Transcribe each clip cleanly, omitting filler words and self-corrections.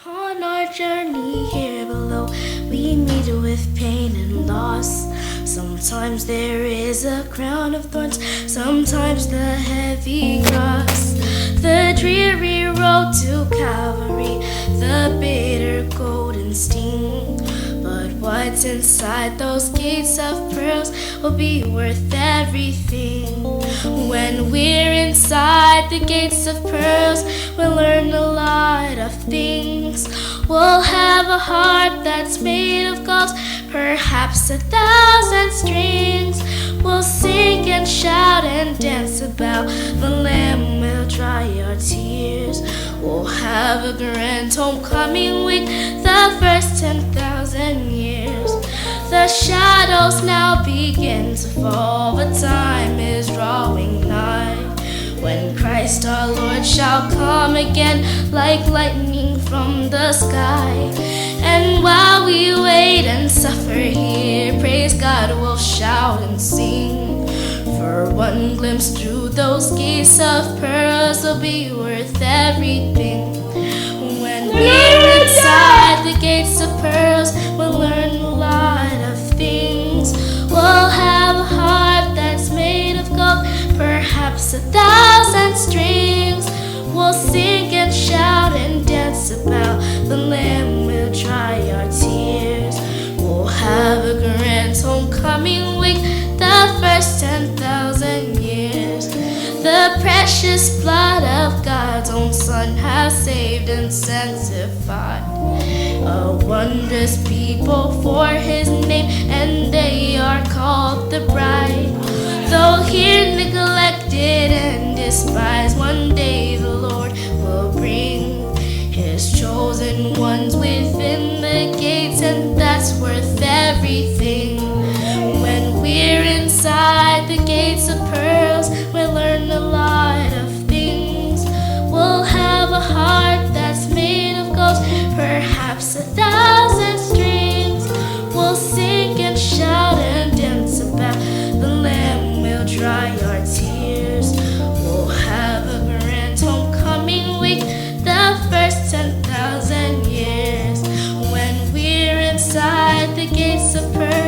On our journey here below, we meet with pain and loss. Sometimes there is a crown of thorns, sometimes the heavy cross. The dreary road to Calvary, the bitter golden sting. But what's inside those gates of pearls will be worth everything. When we're inside the gates of pearls, we'll learn a lot of things. We'll have a heart that's made of gold, perhaps 1,000 strings. We'll sing and shout and dance about the Lamb. We'll dry our tears. We'll have a grand homecoming week, the first 10,000 years. The shadows now begin to fall, but time is drawing nigh, when Christ our Lord shall come again like lightning from the sky. And while we wait and suffer here, praise God, we'll shout and sing. For one glimpse through those gates of pearls will be worth everything. When we're inside the gates of pearls, we'll learn a lot of things. We'll have a heart that's made of gold, perhaps 1,000 strings. We'll sing and shout and dance about the Lamb. We'll dry our tears. We'll have a grand homecoming week, the first 10,000 years. The precious blood of God's own Son has saved and sanctified a wondrous people for His name, and they are called the bride. Though here neglected and despised, one day the Lord will bring His chosen ones within the gates, and that's worth everything. When we're inside the gates of pearls, we'll learn a lot of things. We'll have a heart that's made of gold, perhaps 1,000 strings. We'll sing and shout and dance about the Lamb. We'll dry our tears. We'll have a grand homecoming week, the first 10,000 years. When we're inside the gates of pearls,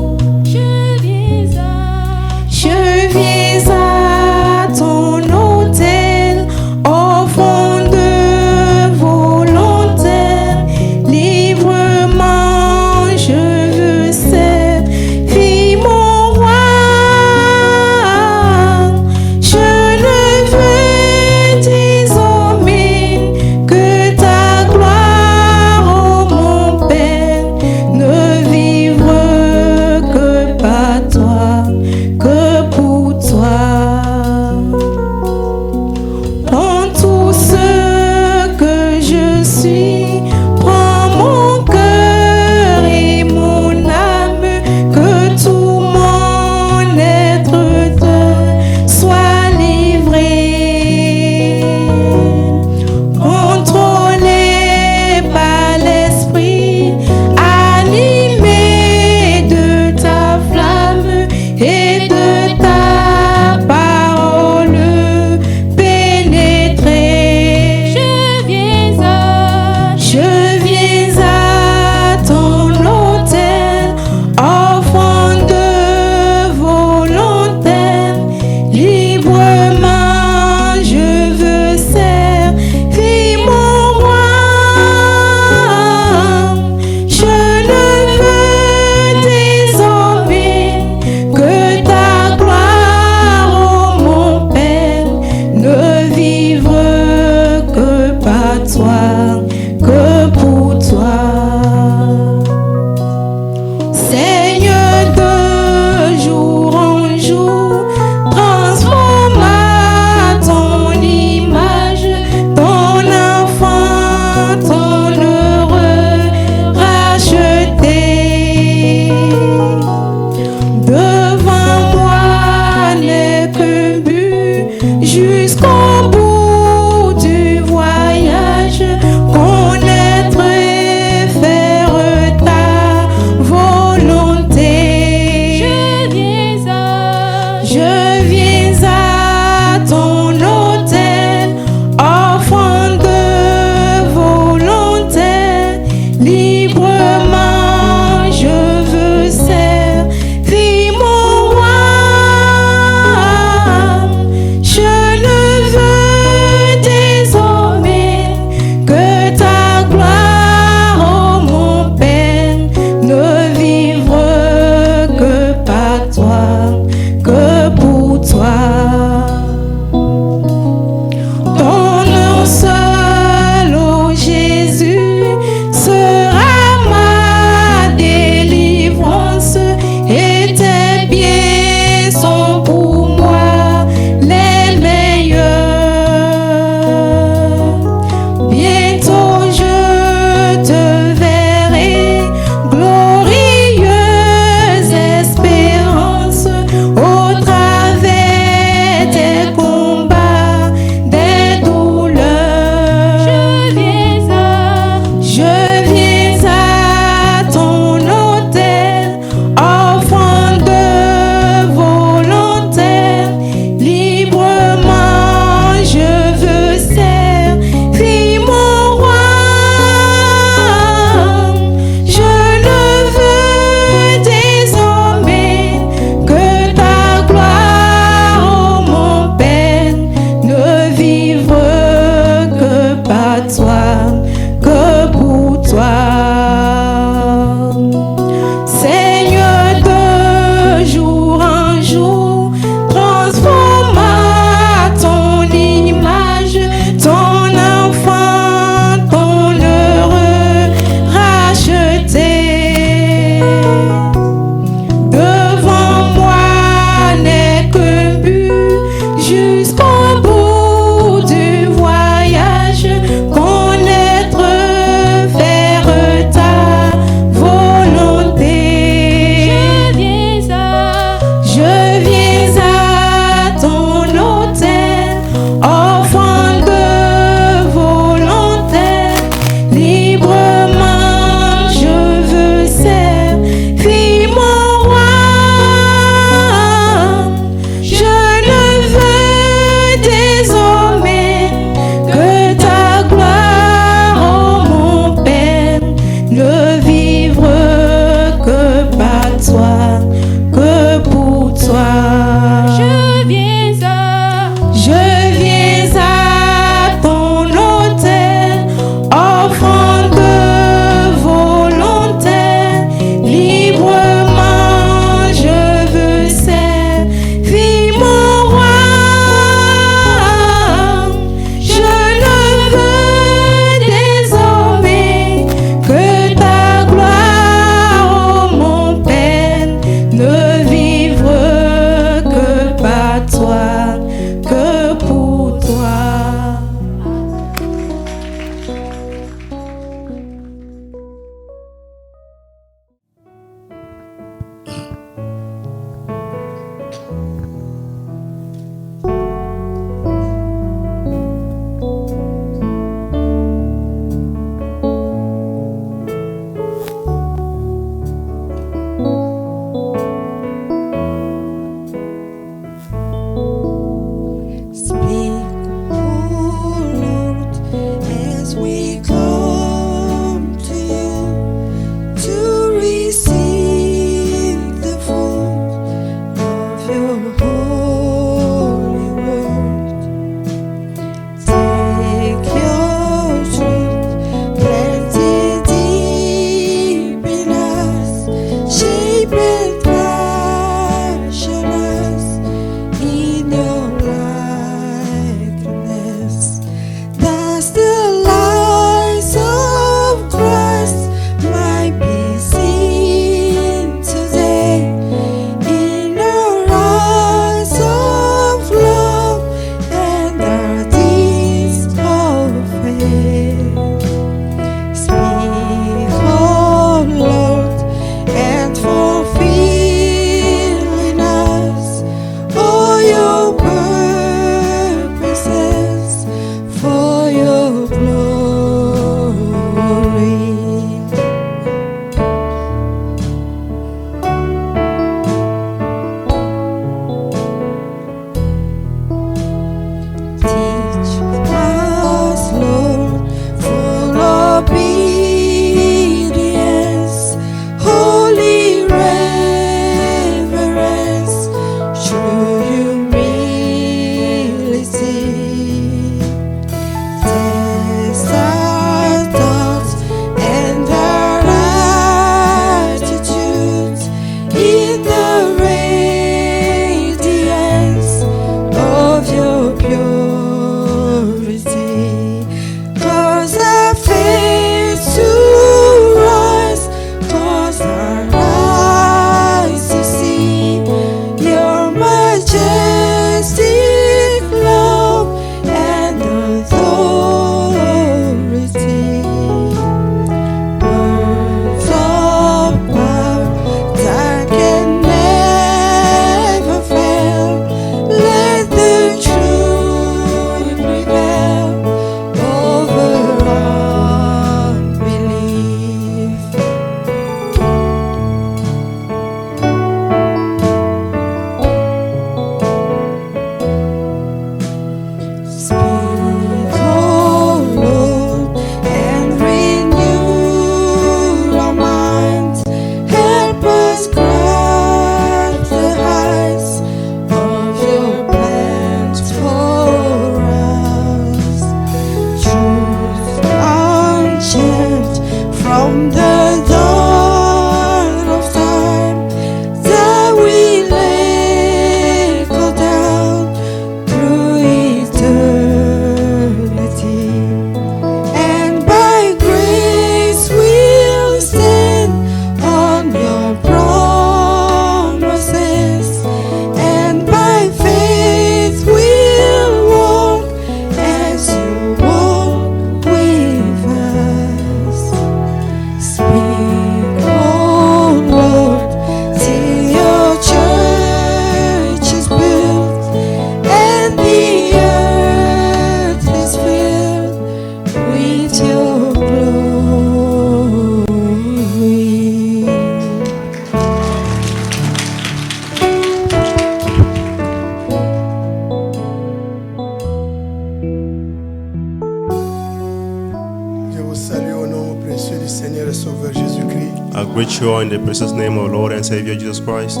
vous salue au nom précieux du Seigneur et Sauveur Jésus-Christ. I greet you all in the precious name of Lord and Savior Jesus Christ.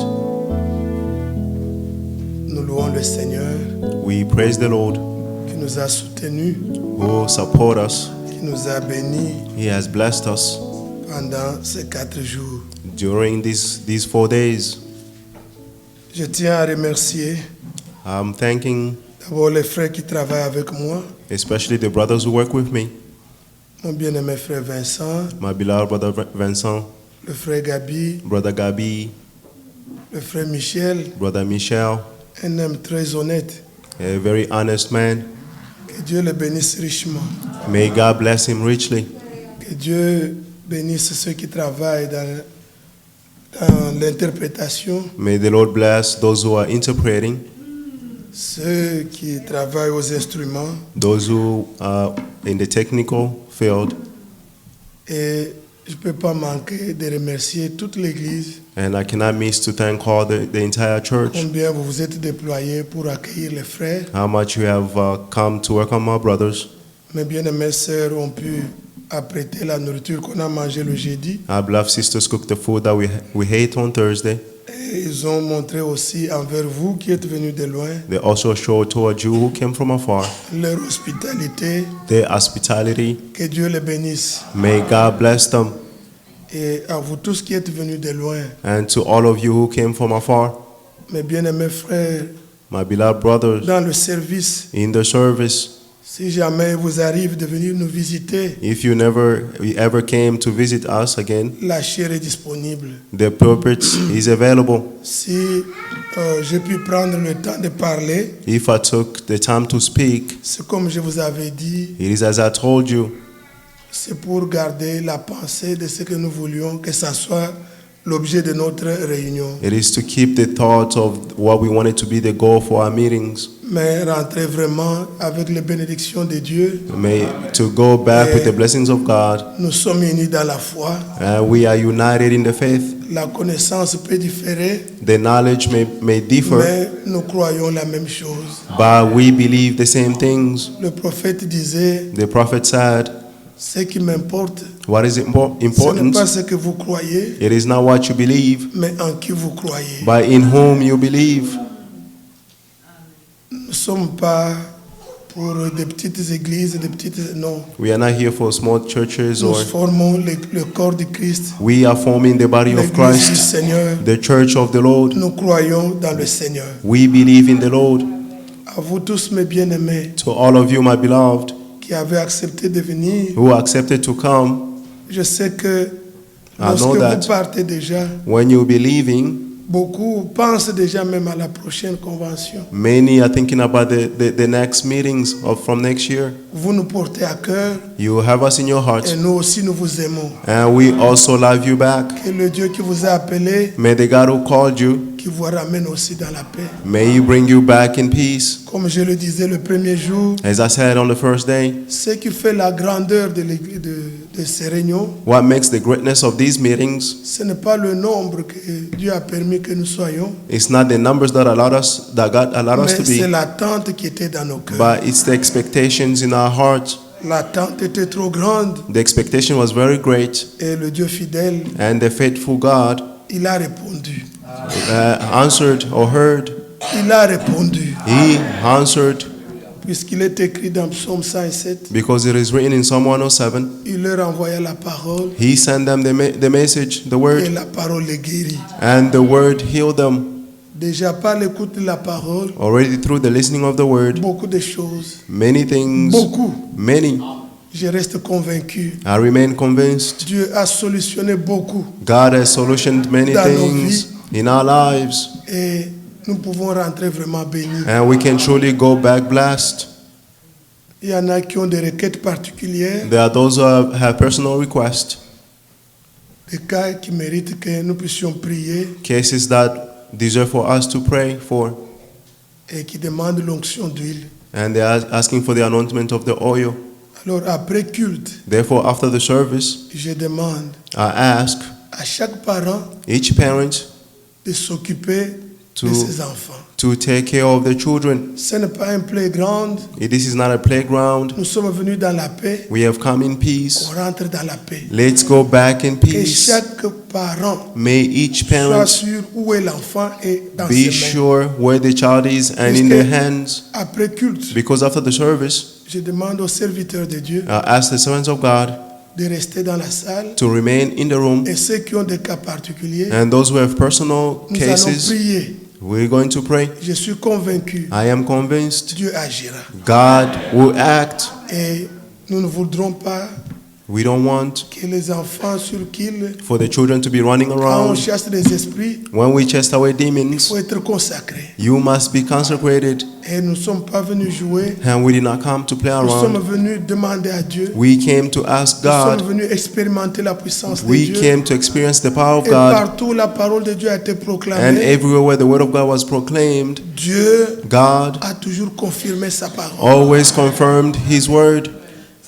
Nous louons le Seigneur We praise the Lord qui nous a soutenus, who support us. qui nous a bénis He has blessed us pendant ces 4 jours. during these 4 days. Je tiens à remercier I'm thanking d'abord les frères qui travaillent avec moi, especially the brothers who work with me. mon bien-aimé frère Vincent, My beloved brother Vincent, le frère Gabi, brother Gabi, le frère Michel, brother Michel, un homme très honnête. a very honest man. Que Dieu le bénisse richement. May God bless him richly. Que Dieu bénisse ceux qui travaillent dans l'interprétation, May the Lord bless those who are interpreting, ceux qui travaillent aux instruments. those who are in the technical field. Et je ne peux pas manquer de remercier toute l'Église, And I cannot miss to thank all the entire church. combien vous vous êtes déployés pour accueillir les frères. How much you have come to welcome our brothers. Mes bien-aimées sœurs ont pu apprêter la nourriture qu'on a mangée le jeudi. Our beloved sisters cooked the food that we ate on Thursday. Et ils ont montré aussi envers vous qui êtes venus de loin They also showed toward you who came from afar leur hospitalité. their hospitality. Que Dieu les bénisse. May God bless them. Et à vous tous qui êtes venus de loin, And to all of you who came from afar, mes bien-aimés frères, my beloved brothers, dans le service, in the service, si jamais vous arrive de venir nous visiter, if you ever came to visit us again, la chair est disponible. the pulpit is available. Si j'ai pu prendre le temps de parler, If I took the time to speak, c'est comme je vous avais dit, it is as I told you. c'est pour garder la pensée de ce que nous voulions que ça soit l'objet de notre réunion. It is to keep the thoughts of what we wanted to be the goal for our meetings. Mais rentrer vraiment avec les bénédictions de Dieu. To go back with the blessings of God. Nous sommes unis dans la foi. We are united in the faith. La connaissance peut différer, The knowledge may differ, mais nous croyons la même chose. but we believe the same things. Le prophète disait, The prophet said, ce qui m'importe, what is ce n'est important? pas ce que vous croyez, It is not what you believe, mais en qui vous croyez. but in whom you believe. Nous ne sommes pas pour des petites églises, des petites... Non. We are not here for small churches, Nous or formons le corps de Christ, we are forming the body of l'église du Christ, Seigneur. the church of the Lord. Nous croyons dans le Seigneur. We believe in the Lord. À vous tous, mes bien-aimés, To all of you, my beloved, qui avez accepté de venir, who accepted to come, je sais que I lorsque know that vous partez déjà, when you'll be leaving, beaucoup pensent déjà même à la prochaine convention. many are thinking about the next meetings from next year. Vous nous portez à cœur You have us in your et heart, nous aussi nous vous aimons. and we also love you back. Que le Dieu qui vous a appelé, May the God who called you, qui vous ramène aussi dans la paix. may He bring you back in peace. Comme je le disais le premier jour, As I said on the first day, ce qui fait la grandeur de ces réunions, what makes the greatness of these meetings ce n'est pas le nombre que Dieu a permis que nous soyons, is not the numbers that God allowed us mais to c'est be, l'attente qui était dans nos cœurs. but it's the expectations in our hearts. L'attente était trop grande The expectation was very great, et le Dieu fidèle, and the faithful God il a répondu. answered or heard. Il a répondu. He answered, Puisqu'il est écrit dans Psaume 107, because it is written in Psalm 107. il leur envoya la parole He sent them the message, the et word, la parole les guérit. and the word healed them. Déjà par l'écoute de la parole, Already through the listening of the word, beaucoup de choses, many things, beaucoup, many, je reste convaincu. I remain convinced. Dieu a solutionné beaucoup God has solutioned many Dans nos things in our lives, et nous pouvons rentrer vraiment bénis. and we can truly go back blessed. Il y en a qui ont des requêtes particulières, There are those who have personal requests, des cas qui méritent que nous puissions prier cases that deserve for us to pray for, et qui demandent l'onction d'huile. and they are asking for the anointment of the oil. Alors après culte, Therefore, after the service, je demande I ask à chaque parent each parent de s'occuper To- de ses enfants. to take care of the children. Ce n'est pas un playground. This is not a playground. Nous sommes venus dans la paix. We have come in peace. On rentre dans la paix. Let's go back in Que peace. chaque parent May each soit parent sûr où est l'enfant et dans be ses mains. sure where the child is and in their hands. Après culte, Because after the service, je demande aux serviteurs de Dieu ask the servants of God de rester dans la salle. to remain in the room. Et ceux qui ont des cas particuliers, And those who have personal nous allons cases, prier. we're going to pray. Je suis convaincu, I am convinced Dieu agira. God will act. Et nous ne voudrons pas We don't want que les enfants sur qu'ils, for the children to be running quand on around. chasse des esprits, When we chase away il demons, faut être consacré. you must be consecrated. Et nous ne sommes pas venus jouer, And we did not come to play nous sommes around. venus demander à Dieu. We came to ask Nous sommes God. venus expérimenter la puissance de We Dieu. came to experience the power of Et God. partout la parole de Dieu a été And proclamée. everywhere where the word of God was proclaimed, Dieu God a toujours confirmé sa parole. always confirmed his word.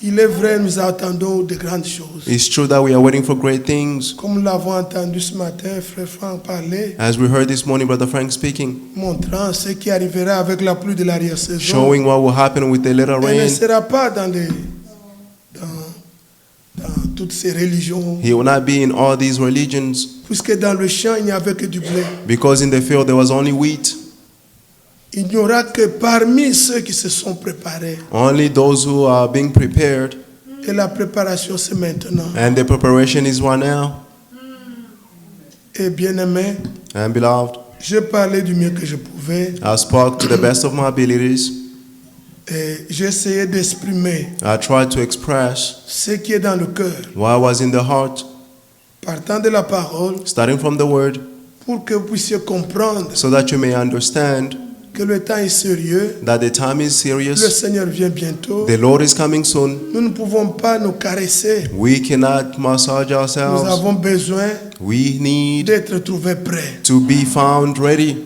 Il est vrai, nous attendons de grandes choses. It's true that we are waiting for great things. Comme nous l'avons entendu ce matin, frère Franck parler, As we heard this morning, Brother Frank speaking, montrant ce qui arrivera avec la pluie de l'arrière-saison. showing what will happen with the little Il ne rain. sera pas dans toutes ces religions, He will not be in all these religions, puisque dans le champ, il n'y avait que du blé. because in the field there was only wheat. Il n'y aura que parmi ceux qui se sont préparés. Only those who are being prepared, Et la préparation, c'est maintenant. and the preparation is right now. Et bien-aimé, And beloved, je parlais du mieux que je pouvais. I spoke to the best of my abilities. Et j'ai essayé d'exprimer I tried to express ce qui est dans le cœur, what was in the heart, partant de la parole, starting from the word, pour que vous puissiez comprendre so that you may understand que le temps est sérieux, that the time is le serious. Seigneur vient bientôt. The Lord is coming soon. Nous ne pouvons pas nous caresser. We cannot massage Nous ourselves. avons besoin We need d'être trouvés prêts. to be found ready.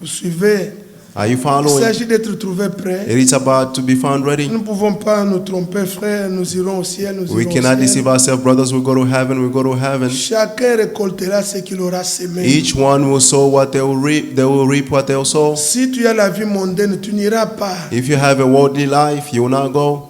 Vous suivez? Are you Il following? s'agit d'être trouvés prêts. It is about to be found ready. Nous ne pouvons pas nous tromper, frère. Nous irons au ciel, nous We irons cannot au ciel. deceive ourselves, brothers. We go to heaven. We go to heaven. Chacun récoltera ce qu'il aura semé. Each one will sow what they will reap. They will reap what they will sow. Si tu as la vie mondaine, tu n'iras pas. If you have a worldly life, you will not go.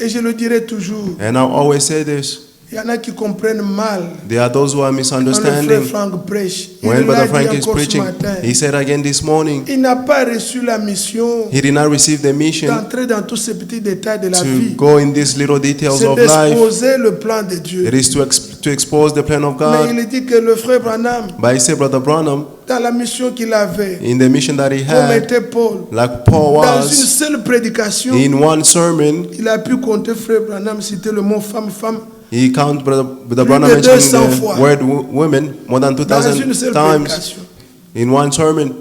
Et je le dirai toujours. And I always say this. Il y en a qui comprennent mal. There are those who are Quand le frère misunderstanding. Franck prêche, il When l'a Brother dit Frank is encore ce preaching, matin. he said again this morning, Il n'a pas reçu la mission he did not receive the mission d'entrer dans tous ces petits détails de la to vie. go in these little details C'est of life. d'exposer le plan de Dieu. It is to expose the plan of Mais God. il dit que le frère Branham, But he said, Brother Branham, dans la mission qu'il avait, in the mission that he comme had, était Paul, like Paul dans une was, seule prédication, in one sermon, il a pu compter frère Branham, citer le mot femme, femme, he counted Brother Plus Branham de mentioning 200 fois. the word women more than dans une 2,000 seule times prédication. in one sermon.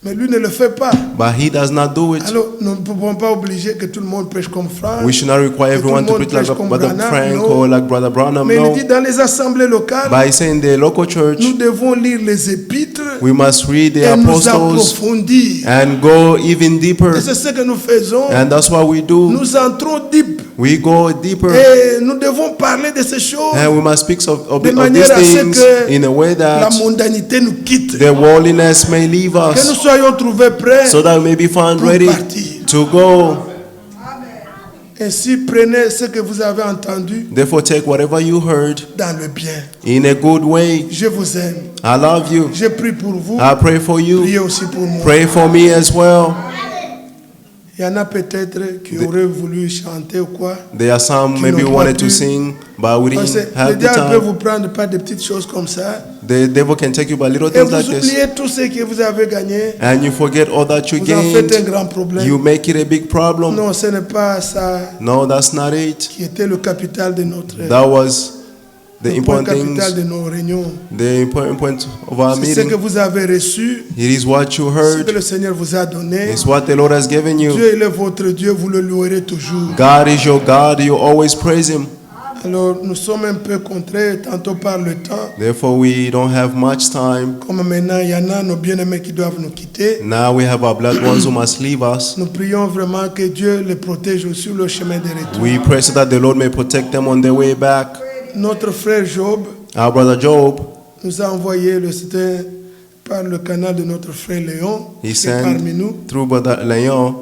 Mais lui ne le fait pas. But he does not do it. Alors, nous ne pouvons pas obliger que tout le monde prêche comme Franck. We should not require que tout le everyone to monde preach like prêche comme Brother Branham, Frank non. or like Brother Branham. Mais il No. dit dans les assemblées locales, By saying the local church, nous devons lire les épîtres we must read the et nous apostles approfondir. and go even deeper. Et c'est ce que nous faisons. And that's what we do. Nous entrons deep. We go deeper. Et nous devons parler de ces choses And we must speak of de these manière à ce things que in a way la that mondanité nous quitte. the worldliness may leave Que nous us, soyons trouvés prêts. so that we may be found pour ready partir. to go. Ainsi, prenez ce que vous avez entendu Therefore, take whatever you heard dans le bien. in a good way. Je vous aime. I love you. Je prie pour vous. I pray for you. Priez aussi pour moi. Pray for me as well. Il y en a peut-être qui auraient voulu chanter ou quoi. There are some Qui maybe n'ont pas wanted to pu. sing, but we Parce didn't que le have the diable peut time. vous prendre par des petites choses comme ça. The devil can take you by little Et things vous like this, oubliez tout ce que vous avez gagné. and you forget all that you Vous en faites un gained. grand problème. You make it a big problem. Non, ce n'est pas ça No, that's not it. qui était le capital de notre That was the le point important capital things, de nos réunions. the important point of our C'est ce que meeting. vous avez reçu, It is what you ce que heard. le Seigneur vous a donné. It's what the Lord has given you. Dieu il est votre Dieu, vous le louerez toujours. God is your God. You always praise Him. Alors nous sommes un peu contraints tantôt par le temps. Therefore, we don't have much time. Comme maintenant il y en a nos bien-aimés qui doivent nous quitter. Now we have our blood ones who must leave us. Nous prions vraiment que Dieu les protège sur le chemin de retour. We pray so that the Lord may protect them on their way back. Notre frère Job Our brother Job nous a envoyé le c'était par le canal de notre frère Léon, He qui est parmi sent nous. through Brother Leon.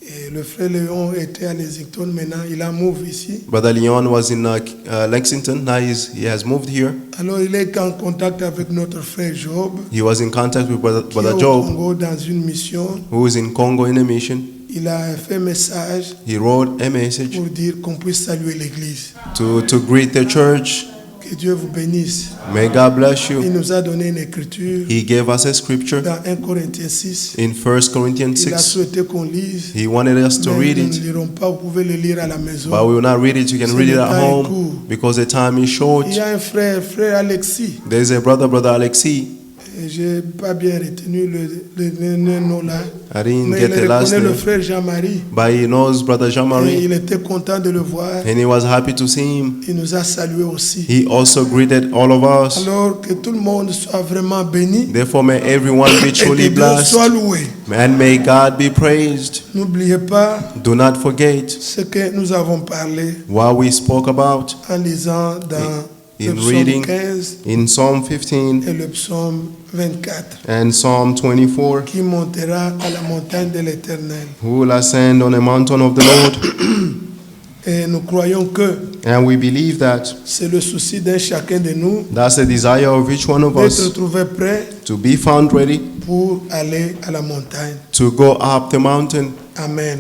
Et le frère Léon était à Lexington, maintenant il a move ici. Brother Leon was in Lexington. Now he has moved here. Alors il est en contact avec notre frère Job, He was in contact with qui est Brother au Job, Congo dans une mission. who is in Congo in a mission. Il a fait un message He wrote a message pour dire qu'on puisse saluer l'église. to greet the church. Que Dieu vous bénisse. May God bless Il you. nous a donné une écriture He gave us a scripture dans 1 Corinthiens 6. in 1 Corinthians Il a 6. souhaité qu'on lise. He wanted us to Mais read nous ne it, lirons pas, vous pouvez le lire à la maison. but we will not read it. You can read it at home because the time is short. Il y a un frère, frère Alexis. There's a brother Alexi. Je n'ai pas bien retenu le nom là. I didn't Mais get il the last reconnaît le name, frère Jean-Marie. but he knows Brother Et Jean-Marie, il était content de le voir. and he was happy to see him. Il nous a salués aussi. He also greeted all of us. Alors que tout le monde soit vraiment béni. Therefore, may everyone be Et que truly Dieu soit blessed, loué. and may God be praised. N'oubliez pas Do not forget ce que nous avons parlé what we spoke about en lisant dans In le psaume reading 15 in Psalm 15 et le psaume 24, and Psalm 24. qui montera à la montagne de l'Éternel. Who will ascend on the mountain of the Lord? Et nous croyons que And we believe that c'est le souci d'un chacun de nous that's the desire of each one of d'être us, trouvé prêt to be found ready pour aller à la montagne. to go up the mountain. Amen.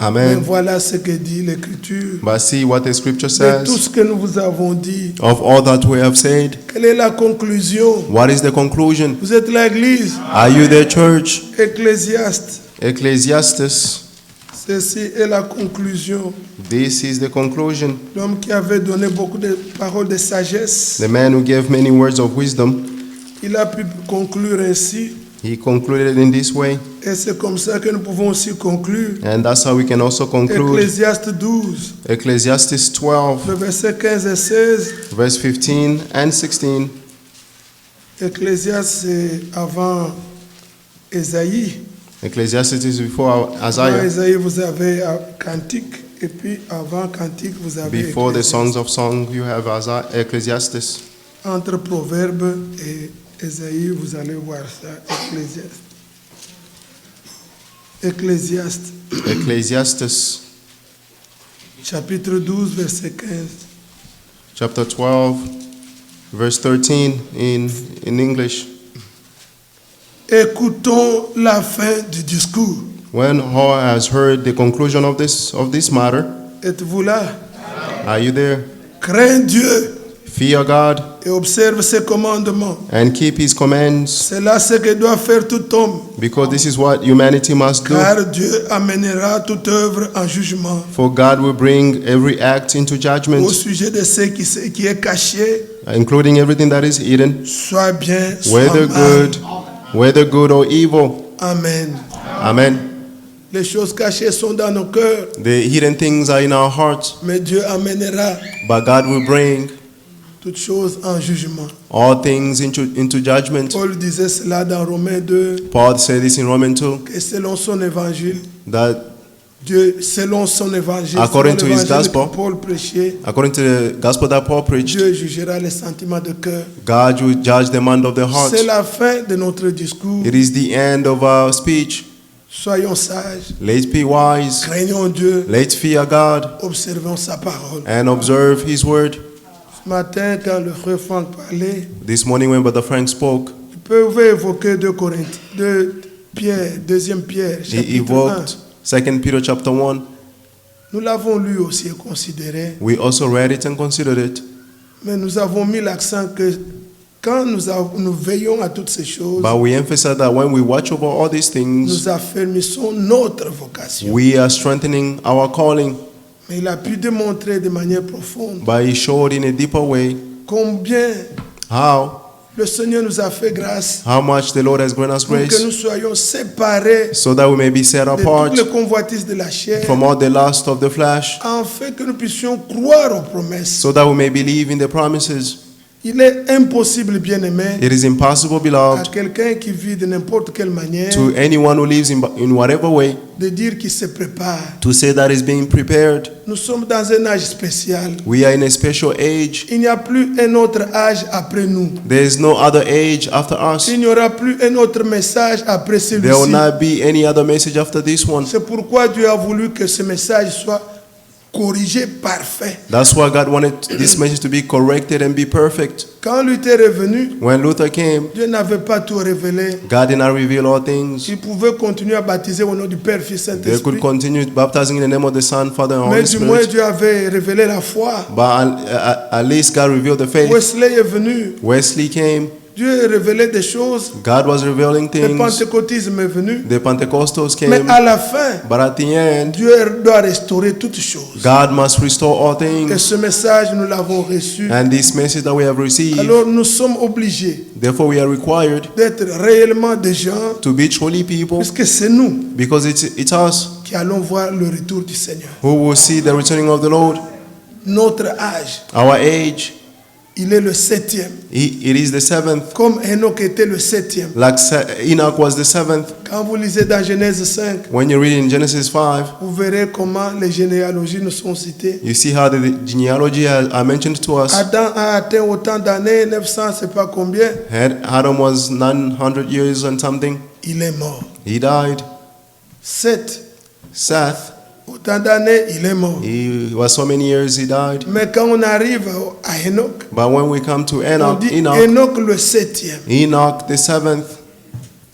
Mais Amen. voilà ce que dit l'Écriture. But see what the scripture De tout says ce que nous vous avons dit, of all that we have said. quelle est la conclusion? What is the conclusion? Vous êtes l'Église, Are you the church? Ecclésiaste. Ecclesiastes. Ceci est la conclusion. This is the conclusion. L'homme qui avait donné beaucoup de paroles de sagesse, The man who gave many words of wisdom, il a pu conclure ainsi. he concluded in this way. Et c'est comme ça que nous pouvons aussi conclure. And that's how we can also conclude. Ecclésiaste 12, Ecclesiastes 12, le verset 15 et 16. verse 15 and 16. Ecclésiaste, c'est avant Ésaïe. Ecclesiastes is before Avant Isaiah. Ésaïe, vous avez Cantique. Et puis avant Cantique, vous avez Before the Ecclésiaste. songs of song, you have Isaiah, Ecclesiastes. Entre Proverbes et Ésaïe, vous allez voir ça. Ecclésiaste. Ecclésiaste, Ecclesiastes chapitre 12, verset 15. chapter 12, verse 13 in English. Écoutons la fin du discours. When all has heard the conclusion of this matter, Êtes-vous là? are you there? Crains Dieu Fear God et observe ses commandements. and keep his commands, C'est là ce que doit faire tout homme, because this is what humanity must do. car Dieu amènera toute œuvre en jugement. For God will bring every act into Au judgment, sujet de ce qui est caché, including everything that is hidden, soit bien, soit whether mal. good or evil. Amen. Amen. Les choses cachées sont dans nos cœurs, The hidden things are in our hearts, mais Dieu amènera but God will bring toutes choses en jugement. all things into judgment. Paul disait cela dans Romains 2, Paul said this in Romans 2, que selon son évangile, that Dieu, selon son évangile, According to selon his l'évangile gospel, que Paul prêchait, according to the gospel that Paul preached, Dieu jugera les sentiments de cœur. God will judge the mind of the heart. C'est la fin de notre discours. It is the end of our speech. Soyons sages, Let's be wise. craignons Dieu, Let's fear God observons sa parole. and observe His word. Ce matin, quand le frère Franck parlait, This morning when Brother Frank spoke, il pouvait évoquer 2 Corinthiens, 2 Pierre, 2 Pierre, he chapitre 1. evoked 2 Peter chapter 1. Nous l'avons lu aussi et considéré, We also read it and considered it. mais nous avons mis l'accent que quand nous veillons à toutes ces choses, But we emphasize that when we watch over all these things, nous affermissons notre vocation. we are strengthening our calling. Mais il a pu démontrer de manière profonde But He showed in a deeper way combien how le Seigneur nous a fait grâce much the Lord has granted us pour que grace, nous soyons séparés so that we may be set de apart toutes les convoitises de la chair, from all the lust of the flesh, afin que nous puissions croire aux promesses so that we may believe in the promises Il est impossible, bien-aimé, It is impossible, à beloved, quelqu'un qui vit de n'importe quelle manière to anyone who lives in whatever way, de dire qu'il se prépare. to say that is being prepared. Nous sommes dans un âge spécial. We are in a special age. Il n'y a plus un autre âge après nous. There is no other age after us. Il n'y aura plus un autre message après There will celui-ci. not be any other message after this one. C'est pourquoi Dieu a voulu que ce message soit corrigé, parfait. That's why God wanted this message to be corrected and be perfect. Quand Luther est revenu, When Luther came, Dieu n'avait pas tout révélé. God did not reveal all things. Il pouvait continuer à baptiser au nom du Père, Fils, They Saint-Esprit. could continue baptizing in the name of the Son, Father, and Mais Holy du moins, Spirit. Dieu avait révélé la foi. But at least God revealed the faith. Wesley est venu. Wesley came. Dieu a révélé des choses. God was revealing Le things. pentecôtisme est venu. The Pentecostals Mais came. à la fin, But at the end, Dieu doit restaurer toutes choses. God must restore all Et things. ce message, nous l'avons reçu. And this message that we have received, Alors nous sommes obligés therefore we are required d'être réellement des gens, to be truly people, puisque c'est nous because it's us qui allons voir le retour du Seigneur. who will see the returning of the Lord. Notre âge, Our age, il est le 7e. it is the 7th. Comme Enoch était le 7e. Like Enoch was the 7th. Quand vous lisez dans Genèse 5, When you read in Genesis 5, vous verrez comment les généalogies nous sont citées. you see how the genealogy are mentioned to us. Adam a atteint autant d'années, 900, c'est pas combien. Adam was 900 years and something. Il est mort. He died. 7, Seth, autant d'années, il est mort. he was so many years he died. Mais quand on arrive à Enoch, But when we come to on dit Enoch, Enoch le 7e. Enoch the 7th,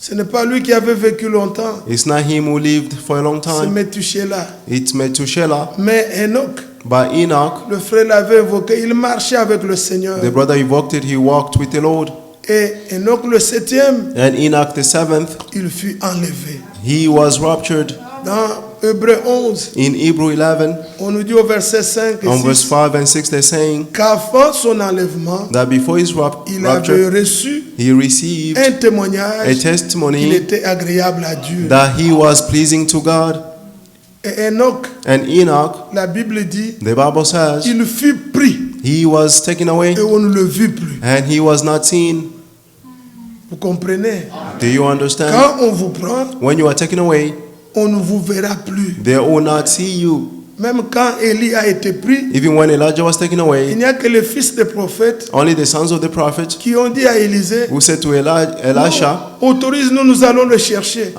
Ce n'est pas lui qui avait vécu longtemps, it's not him who lived for a long c'est time. Methuselah. It's Methuselah. Mais Enoch, But Enoch, le frère l'avait évoqué, il marchait avec le Seigneur. the brother evoked it, he walked with the Lord. Et Enoch le 7e, And Enoch the 7th, il fut enlevé. he was raptured. Dans Hébreux 11, In Hebrew 11, on nous dit au verset 5 et on verse 6 5 and 6, they're saying qu'avant son enlèvement, that before his il avait rapture, reçu he received un a témoignage qu'il testimony était agréable à Dieu. that he was pleasing to God. Et Enoch, And Enoch, la Bible dit, the Bible says, il fut pris he was taken away et on ne le vit plus. and he was not seen. Vous comprenez? Do you understand? Quand on vous prend, When you are taken away, on ne vous verra plus. they will not see you. Même quand Élie a été pris, Even when Elijah was taken il away, n'y a que les fils des prophètes only the sons of the prophet qui ont dit à Élisée, who said to Elisha, autorise-nous, nous allons le chercher.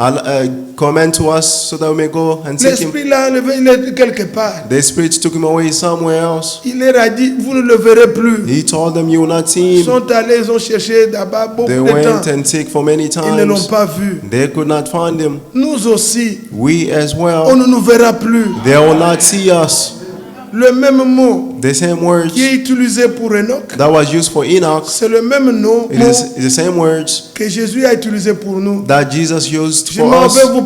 command to us so that we may go and seek him. L'esprit l'a enlevé, il est quelque part. The spirit took him away somewhere else. Il leur a dit, vous ne le verrez plus. He told them, you will not see Ils him. sont allés, ils ont cherché d'abord beaucoup They de went temps. and seek for many Ils ne l'ont times. pas vu. They could not find him. Nous aussi, We as on well, ne nous verra plus. they will not see us. Le même mot The same words qui est utilisé pour Enoch, that was used for Enoch, c'est le même mot it is the same words que Jésus a utilisé pour nous. that Jesus used Je for m'en us. vais vous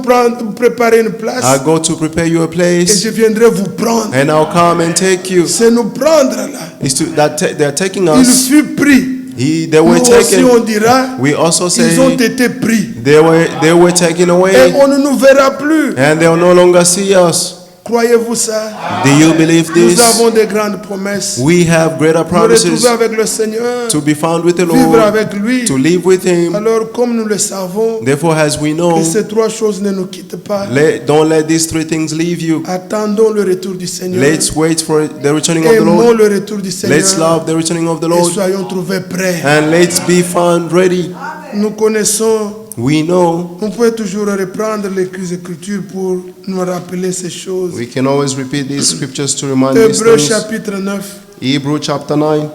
préparer une place I go to prepare you a et place, je viendrai vous prendre. and I'll come and take you. C'est nous prendre là. It's to, that they're taking Il us. fut pris. They Nous were aussi on taken. dira, We also ils ont say été pris. they were taken Et away, on ne nous verra plus. and they'll no longer see us. Croyez-vous ça? Do you believe Nous this? avons de grandes promesses. We have greater Nous retrouver promises avec le Seigneur, to be found with the vivre Lord, avec lui. to live with Him. Alors, comme nous le savons, Therefore, as we know, que ces trois choses ne nous quittent pas. don't let these three things leave you. Attendons le retour du Seigneur. Let's wait for the returning of the Aimons Lord. le retour du Seigneur. Let's love the returning of the Et Lord, soyons trouvés prêts. and let's be found ready. Nous connaissons, We know on peut toujours reprendre les Écritures pour nous rappeler ces choses. we can always repeat these scriptures to remind these Hébreux things. chapitre 9, Hebrew chapter 9,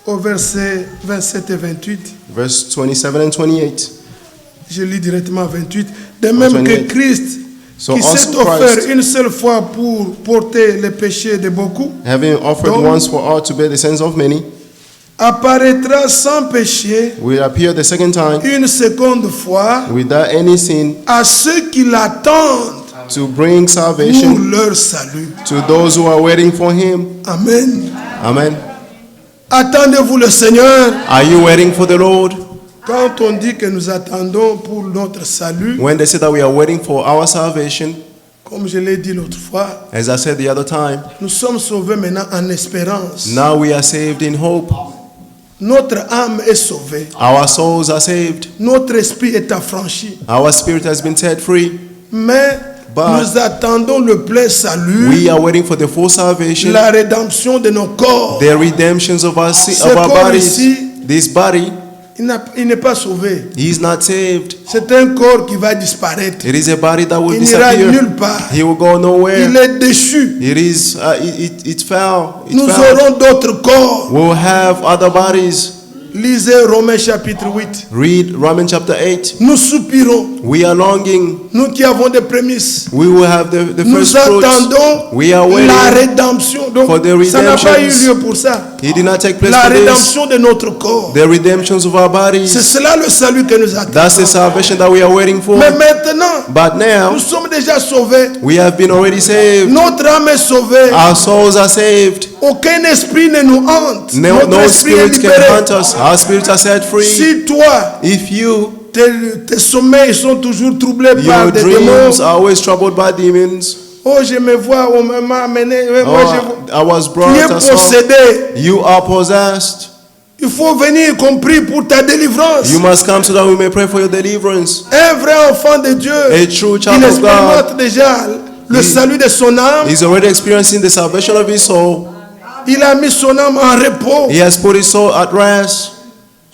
au verset 27 et 28. verse 27 and 28. Je lis directement 28. De même que 28. Christ, So qui also s'est offert Christ, une seule fois pour porter les péchés de beaucoup, having offered Donc- once for all to bear the sins of many, apparaîtra sans péché will appear the second time une seconde fois without any sin à ceux qui l'attendent to bring pour salvation leur salut. to those who are waiting for Him. Amen. Amen. Attendez-vous le Seigneur. Are you waiting for the Lord? Quand on dit que nous attendons pour notre salut, When they say that we are waiting for our salvation, Comme je l'ai dit l'autre fois, As I said the other time, nous sommes sauvés maintenant en espérance. now we are saved in hope. Notre âme est sauvée. Our souls are saved. Notre esprit est affranchi. Our spirit has been set free. Mais But nous attendons le plein salut, we are waiting for the full salvation, la rédemption de nos corps. the redemptions of our, Ce of our corps bodies. ici, This body, il n'est pas sauvé. he is not saved. C'est un corps qui va disparaître. It is a body that will Il n'ira disappear. nulle part. He will go nowhere. Il est déchu. It is, it fell. It Nous fell. aurons d'autres corps. We'll have other bodies. Lisez Romains chapitre 8. Read Romans chapter 8. Nous soupirons. We are longing. Nous qui avons des prémices. We will have the Nous first fruits. attendons We are la waiting. rédemption. Donc, for the ça n'a pas eu redemptions. lieu pour ça. It did not take place La for this. rédemption de notre corps. The redemptions of our C'est bodies. cela le salut que nous That's the attendons. salvation that we are waiting for. Mais maintenant, But now, nous sommes déjà sauvés. we have been already saved. Notre âme est sauvée. Our souls are saved. Aucun esprit ne nous hante. No, Notre no esprit est spirit can libéré. hunt us. Our spirits are set free. Si toi, If you, tes sommeils sont toujours troublés par your des dreams démons. are always troubled by demons. Oh, je me vois, on m'a amené. Moi, Oh, I was tu brought es as well. possédé. You are possessed. Il faut venir compris pour ta délivrance. You must come so that we may pray for your deliverance. Un vrai enfant de Dieu, A true il child of God expérimente déjà le He- salut de son âme. is already experiencing the salvation of his soul. Il a mis son âme en repos. He has put his soul at rest.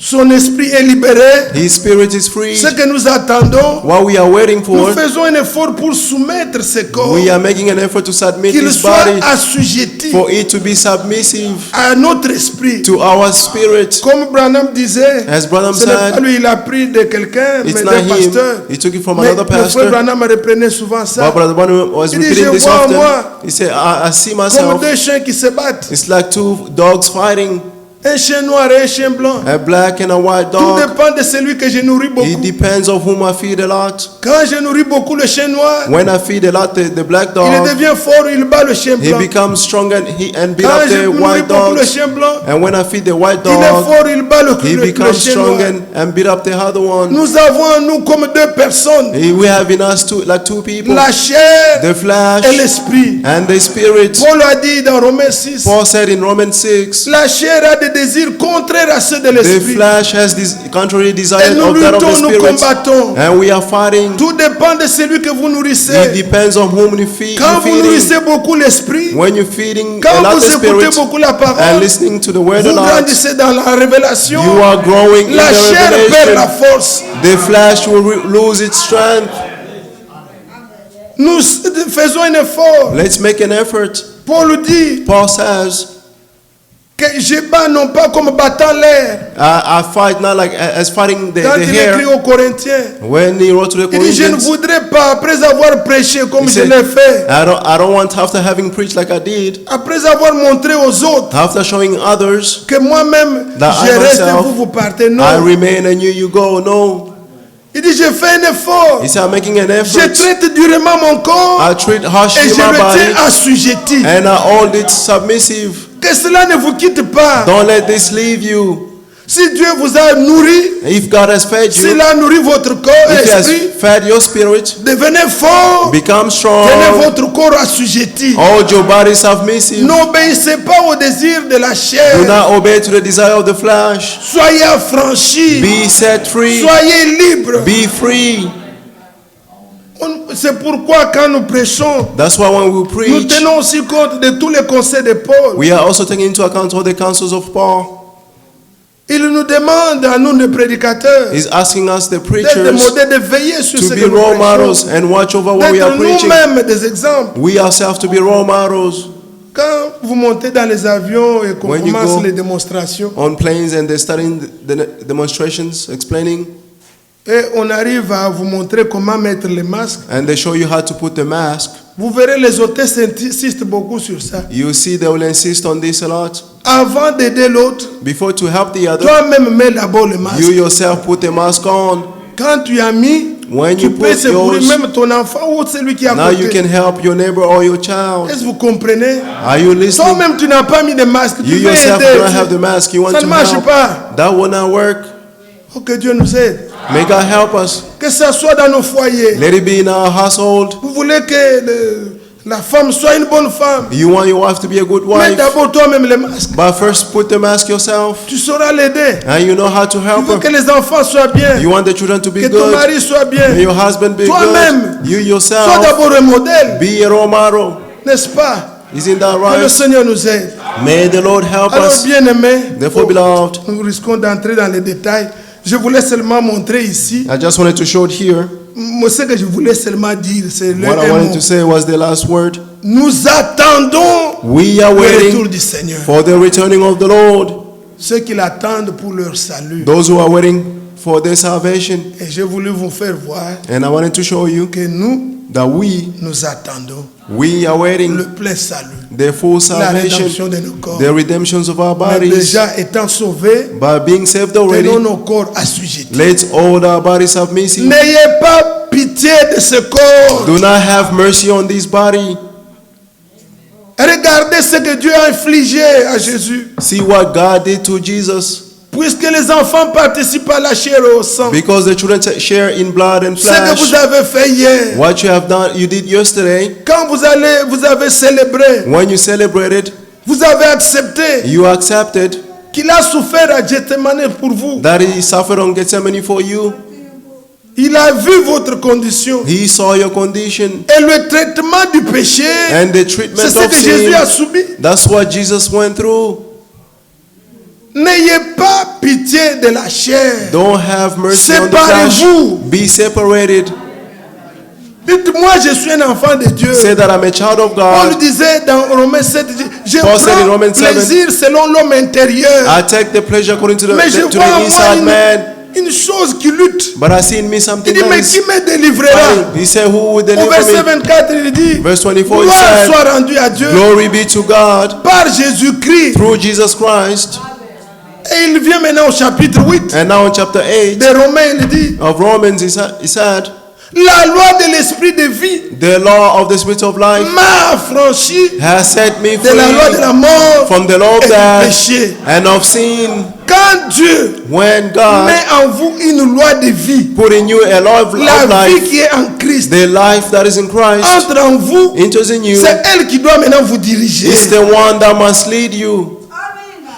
Son esprit est libéré. His spirit is free. Ce que nous attendons, What we are waiting nous for, faisons un effort pour soumettre ce corps, we are making an effort to submit qu'il this soit body assujetti for it to be submissive à notre esprit. to our spirit. Comme Branham disait, As Branham ce n'est pas said, lui, il a pris de quelqu'un, mais it's d'un not pasteur. him. He took it from Mais another le frère pastor. Branham reprenait souvent ça. But Brother Branham was Il dit, repeating je this vois often. moi He said, I see Comme myself. deux chiens qui se battent. It's like two dogs fighting, Un chien noir et un chien blanc. a black and a white Tout dog. dépend de celui que je nourris It beaucoup. depends on whom I feed a lot. Quand je nourris beaucoup le chien noir, When I feed a lot the black il dog, devient fort, il bat le chien he blanc. becomes strong and beat Quand up je the nourris white beaucoup le dogs. chien blanc, And when I feed the white il est dog, fort, il bat he le becomes chien strong noir. and beat up the other one. Nous avons en nous comme deux personnes, We have in us two people, la chair the flesh et l'esprit. and the spirit. Paul a dit dans Romains 6, Paul said in Romans 6, la chair a des désirs contraires à ceux de the l'esprit. flesh has this contrary Et desire nous of that of the luttons, nous spirit. combattons. And we are fighting. Tout dépend de celui que vous It nourrissez. depends on whom you feed. Quand You're vous feeding. nourrissez beaucoup l'esprit, When you're feeding a quand lot vous of écoutez spirit beaucoup la and parole, listening to the word a vous lot, grandissez dans la révélation. you are growing in La the chair perd la revelation. force. The flesh will lose its strength. Nous faisons un effort. Let's make an effort. Paul dit Paul says, que je bats non pas comme battant l'air. I fight not like as fighting the Quand il écrit hair. aux Corinthiens, When he wrote to the il dit je ne Corinthians, voudrais pas, après avoir prêché comme he je said, l'ai fait, I don't want, after having preached like I did, après avoir montré aux autres after showing others, que moi-même That je I reste et myself, vous partez. I Non. remain and you go. No. Il dit je fais un effort. He said, I'm making an Je effort. traite durement mon corps I treat et harshly je my le body tiens assujetti. and I hold it submissive. Que cela ne vous quitte pas. Don't let this leave you. Si Dieu vous a nourri, If God has fed you, s'il a nourri votre corps et if He has esprit, fed your spirit, devenez fort. become Tenez strong. votre corps assujetti. Hold your body submissive. N'obéissez pas au désir de la Do chair. not obey to the desire of the flesh. Soyez affranchis. Be set free. Soyez libres. Be free. C'est pourquoi quand nous prêchons, That's why when we nous preach, tenons aussi compte de tous les conseils de Paul. we are also taking into account all the counsels of Paul. Il nous demande à nous, les prédicateurs, He's asking us, the d'être des preachers, modèles, de veiller sur ce to que be nous role models prêchons. and watch over what we are D'être preaching. nous-mêmes des exemples. We ourselves to be role models Quand vous montez dans les avions et qu'on When you commence go- les démonstrations, on planes and they're starting the demonstrations, explaining, et on arrive à vous montrer comment mettre les masques, and they show you how to put the mask. vous verrez les hôtesses insistent beaucoup sur ça. You see, they will insist on this a lot. Avant d'aider l'autre, Before to help the other, toi-même mets d'abord le masque. you yourself put the mask on. Quand tu as mis, When tu you peux put secourir yours, même ton enfant ou celui qui est à now you côté. can help your neighbor or your child. Est-ce que vous comprenez? Are you listening? Toi-même, tu n'as pas mis de masque. Tu You veux yourself aider. don't have the mask. You want Ça ne to marche help. pas. That will not work. Oh, que Dieu nous aide. May God help us. Que ça soit dans nos foyers. Let it be in our household. Vous voulez que la femme soit une bonne femme. You want your wife to be a good Mets wife. d'abord toi-même le masque. But first put the mask yourself. Tu sauras l'aider. And you know how to Tu help veux que her. les enfants soient bien. You want the children to be Que ton good. mari soit bien. May your husband be Toi-même. good. You Sois yourself. d'abord un modèle. Be a role model. N'est-ce pas? Isn't that Que le right? Seigneur nous aide. May the Lord help Alors, us. bien-aimés, Therefore, beloved, nous risquons d'entrer dans les détails. Je voulais seulement montrer ici. I just wanted to show it here. Moi, ce que je voulais seulement dire, c'est le What I un wanted mot. to say was the last word. Nous attendons We are le retour waiting du Seigneur. for the returning of the Lord. Ceux qui l'attendent pour leur salut. Those who are waiting for their salvation. Et j'ai voulu vous faire voir And I wanted to show you que nous that attendons we are waiting le plein salut, the full la rédemption salvation, de nos corps. the redemptions of our Mais bodies. déjà étant sauvés, By being saved already, tenons nos corps assujettis. let's hold our bodies submissive. N'ayez pas pitié de ce corps. Do not have mercy on this body. Regardez ce que Dieu a infligé à Jésus. See what God did to Jesus. Puisque les enfants participent à la chair et au sang. Because the children share in blood and Ce que vous flesh. avez fait hier, What you did yesterday, quand vous avez célébré, when you celebrated, vous avez accepté you accepted qu'il a souffert à Gethsemane pour vous. that He suffered on Gethsemane for you. Il a vu votre condition. He saw your condition Et le traitement du péché, and the c'est treatment ce of que Jésus a sin. subi. That's what Jesus went through. N'ayez pas pitié de la chair. Don't have mercy on the flesh. Séparez-vous. Be separated. Dites-moi, je suis un enfant de Dieu. Say that I'm a child of Paul God. disait dans Romains 7, je Paul said in prends Romans 7, plaisir selon l'homme intérieur. I take the pleasure according to Mais je to vois en the moi inside man. une chose qui lutte. But I see in me Il something dit, that mais is qui me délivrera? fighting. He said, who will Au deliver verset me? 24, il dit, Verse 24, he gloire said, soit rendue à Dieu glory be to God par Jésus-Christ. through Jesus Christ. Et il vient maintenant au chapitre 8 And now in chapter 8 de Romains, il dit, of Romans, he said, la loi de l'esprit de vie the law of the Spirit of life m'a affranchi has set me de la loi de free la mort from the law of et du death péché. and of sin. Quand Dieu When God met en vous une loi de vie, put in you a law of la vie life, qui est en Christ the life that is in Christ entre en vous, enters in you, c'est elle qui doit maintenant vous diriger. is the one that must lead you.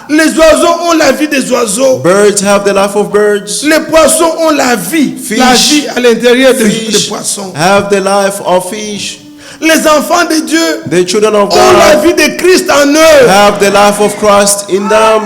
Les oiseaux ont la vie des oiseaux. Birds have the life of birds. Les poissons ont la vie à l'intérieur des Fish poissons. have the life of fish. Les enfants de Dieu The children of ont la God vie de Christ en eux. have the life of Christ in them.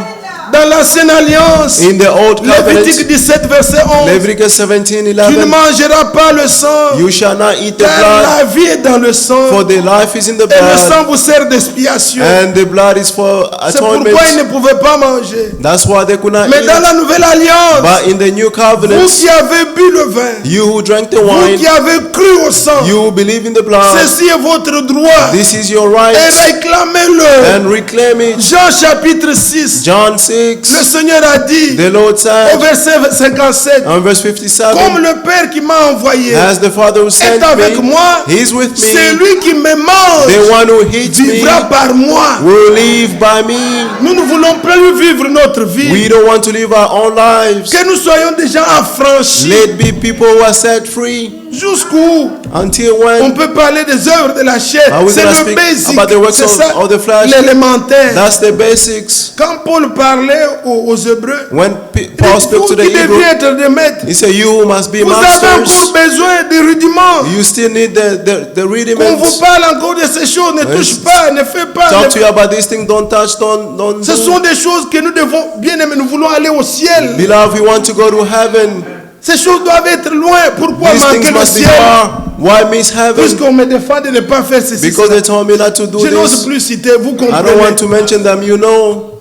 Dans l'ancienne alliance, In the old Lévitique covenant, 17, verset 11, Leviticus tu 17, ne 11, mangeras pas le sang, you shall not eat the car blood, la vie est dans le sang, for the life is in the et le blood, sang vous sert d'expiation. and the blood is for C'est pourquoi ils atonement. ne pouvaient pas manger. That's why they could not Mais dans eat. la nouvelle alliance, But in the new vous covenant, qui avez bu le vin, you who drank the vous wine, qui avez cru au sang, you who believe in the blood, ceci est votre droit. this is your Et right, réclamez-le. and reclaim it. Jean chapitre 6, John le 6, Seigneur a dit the Lord au said, verset 57, on verse comme 57, le Père qui m'a envoyé as the Father who est sent avec me, moi, He's with c'est me, lui qui me mange, the one who hates me vivra par moi. will live by me. Nous ne voulons plus vivre notre vie. We don't want to live our own lives. Que nous soyons des gens affranchis. Let be people who are set free. Jusqu'où Until on when? peut parler des œuvres de la chair. Are we C'est gonna le speak basic. about the works C'est ça of the flesh? l'élémentaire. That's the basics. Quand Paul parlait aux Hébreux, When il Paul dit, spoke vous to the qui deviez Hebrew, être des maîtres, he said, you must be vous avez encore masters. besoin des rudiments. You still need the On rudiments. vous parle encore de ces choses, ne touche pas, ne fais pas. Talk to you about these things. Don't touch, don't Ce do. sont des choses que nous devons, bien aimer, nous voulons aller au ciel. Beloved, we want to go to heaven. Ces choses doivent être loin. Pourquoi These manquer things le must be ciel? far. Why miss heaven? Puisqu'on me défend de ne pas faire ceci. Because cela. they told me not to do Je n'ose this. plus citer, vous I comprenez. don't want to mention them, you know.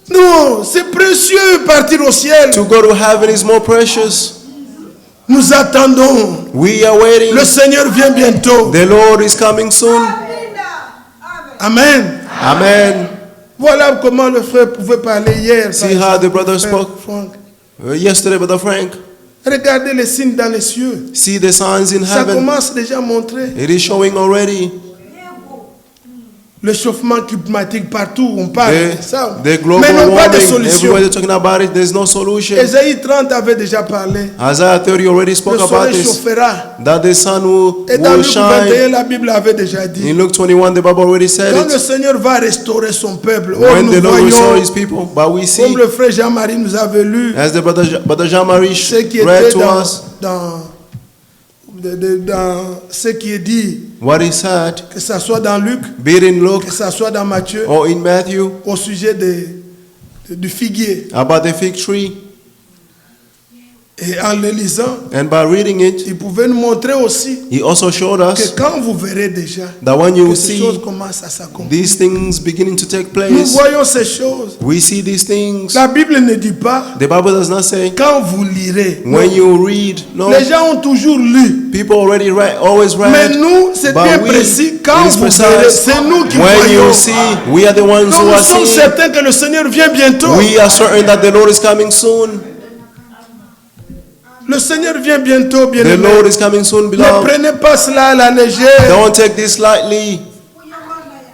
Non, c'est précieux partir au ciel. To go to heaven is more precious. Nous attendons. We are waiting. Le Seigneur vient bientôt. The Lord is coming soon. Amen. Amen. Voilà comment le frère pouvait parler hier. See how the brother spoke Franck. yesterday, Brother Frank. Regardez les signes dans les cieux. See the signs in Ça heaven. commence déjà à montrer. It is showing already. Le chauffement climatique partout, on parle de ça. The global Mais non pas de warming, solution. everywhere they're talking about it, there's no solution. Ésaïe 30 avait déjà parlé. Isaiah 30 already Le spoke about soleil this, chauffera. that the sun Et dans will Luc shine. 21, la Bible avait déjà dit. In Luke 21, the Bible already said Quand le it. Seigneur va restaurer son peuple, When nous the Lord restore voyons, his people, but we see, comme le frère Jean-Marie nous avait lu, as the brother Jean-Marie ce qui read était to us, dans ce qui est dit, what he said, que ce soit dans Luc, be it in Luke que ce soit dans Matthieu, or in Matthew, au sujet du figuier. about the fig tree. Et en le lisant, And by reading it, il pouvait nous montrer aussi he also showed que us quand vous verrez déjà that when you que ces see choses commencent à s'accomplir, these things beginning to take nous place, voyons ces choses. we see these things. La Bible ne dit pas The Bible does not say quand vous lirez. when Non. you read. No, Les gens ont toujours lu. people already read, always Mais read. nous, c'est But bien we, précis. it Quand is vous precise. verrez, c'est nous qui When voyons. you see, we are the ones Donc who nous are sommes seeing. certains que le Seigneur vient bientôt. We are certain that the Lord is coming soon. Le Seigneur vient bientôt, bien The aimé. Lord is coming soon, Ne beloved. prenez pas cela à la légère. Don't take this lightly.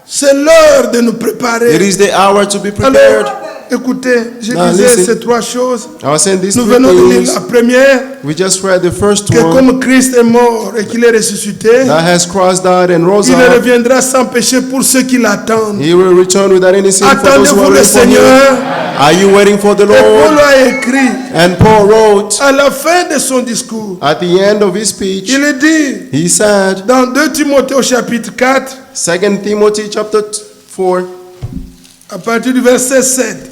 C'est l'heure de nous It préparer. is the hour to be prepared. Alors, écoutez, je Now, disais listen. ces trois choses. I was saying these Nous three venons de lire things. la première, We just read the first que one, comme Christ est mort et qu'il est ressuscité, that has Christ died and rose il up. reviendra sans péché pour ceux qui l'attendent. He will return without any sin for those who Attendez-vous are le waiting for him. Seigneur. Are you waiting for the Et Paul Lord? a écrit And Paul wrote à la fin de son discours, at the end of his speech, il dit he said, dans 2 Timothée au chapitre 4, 2 Timothy chapter 4, à partir du verset 7,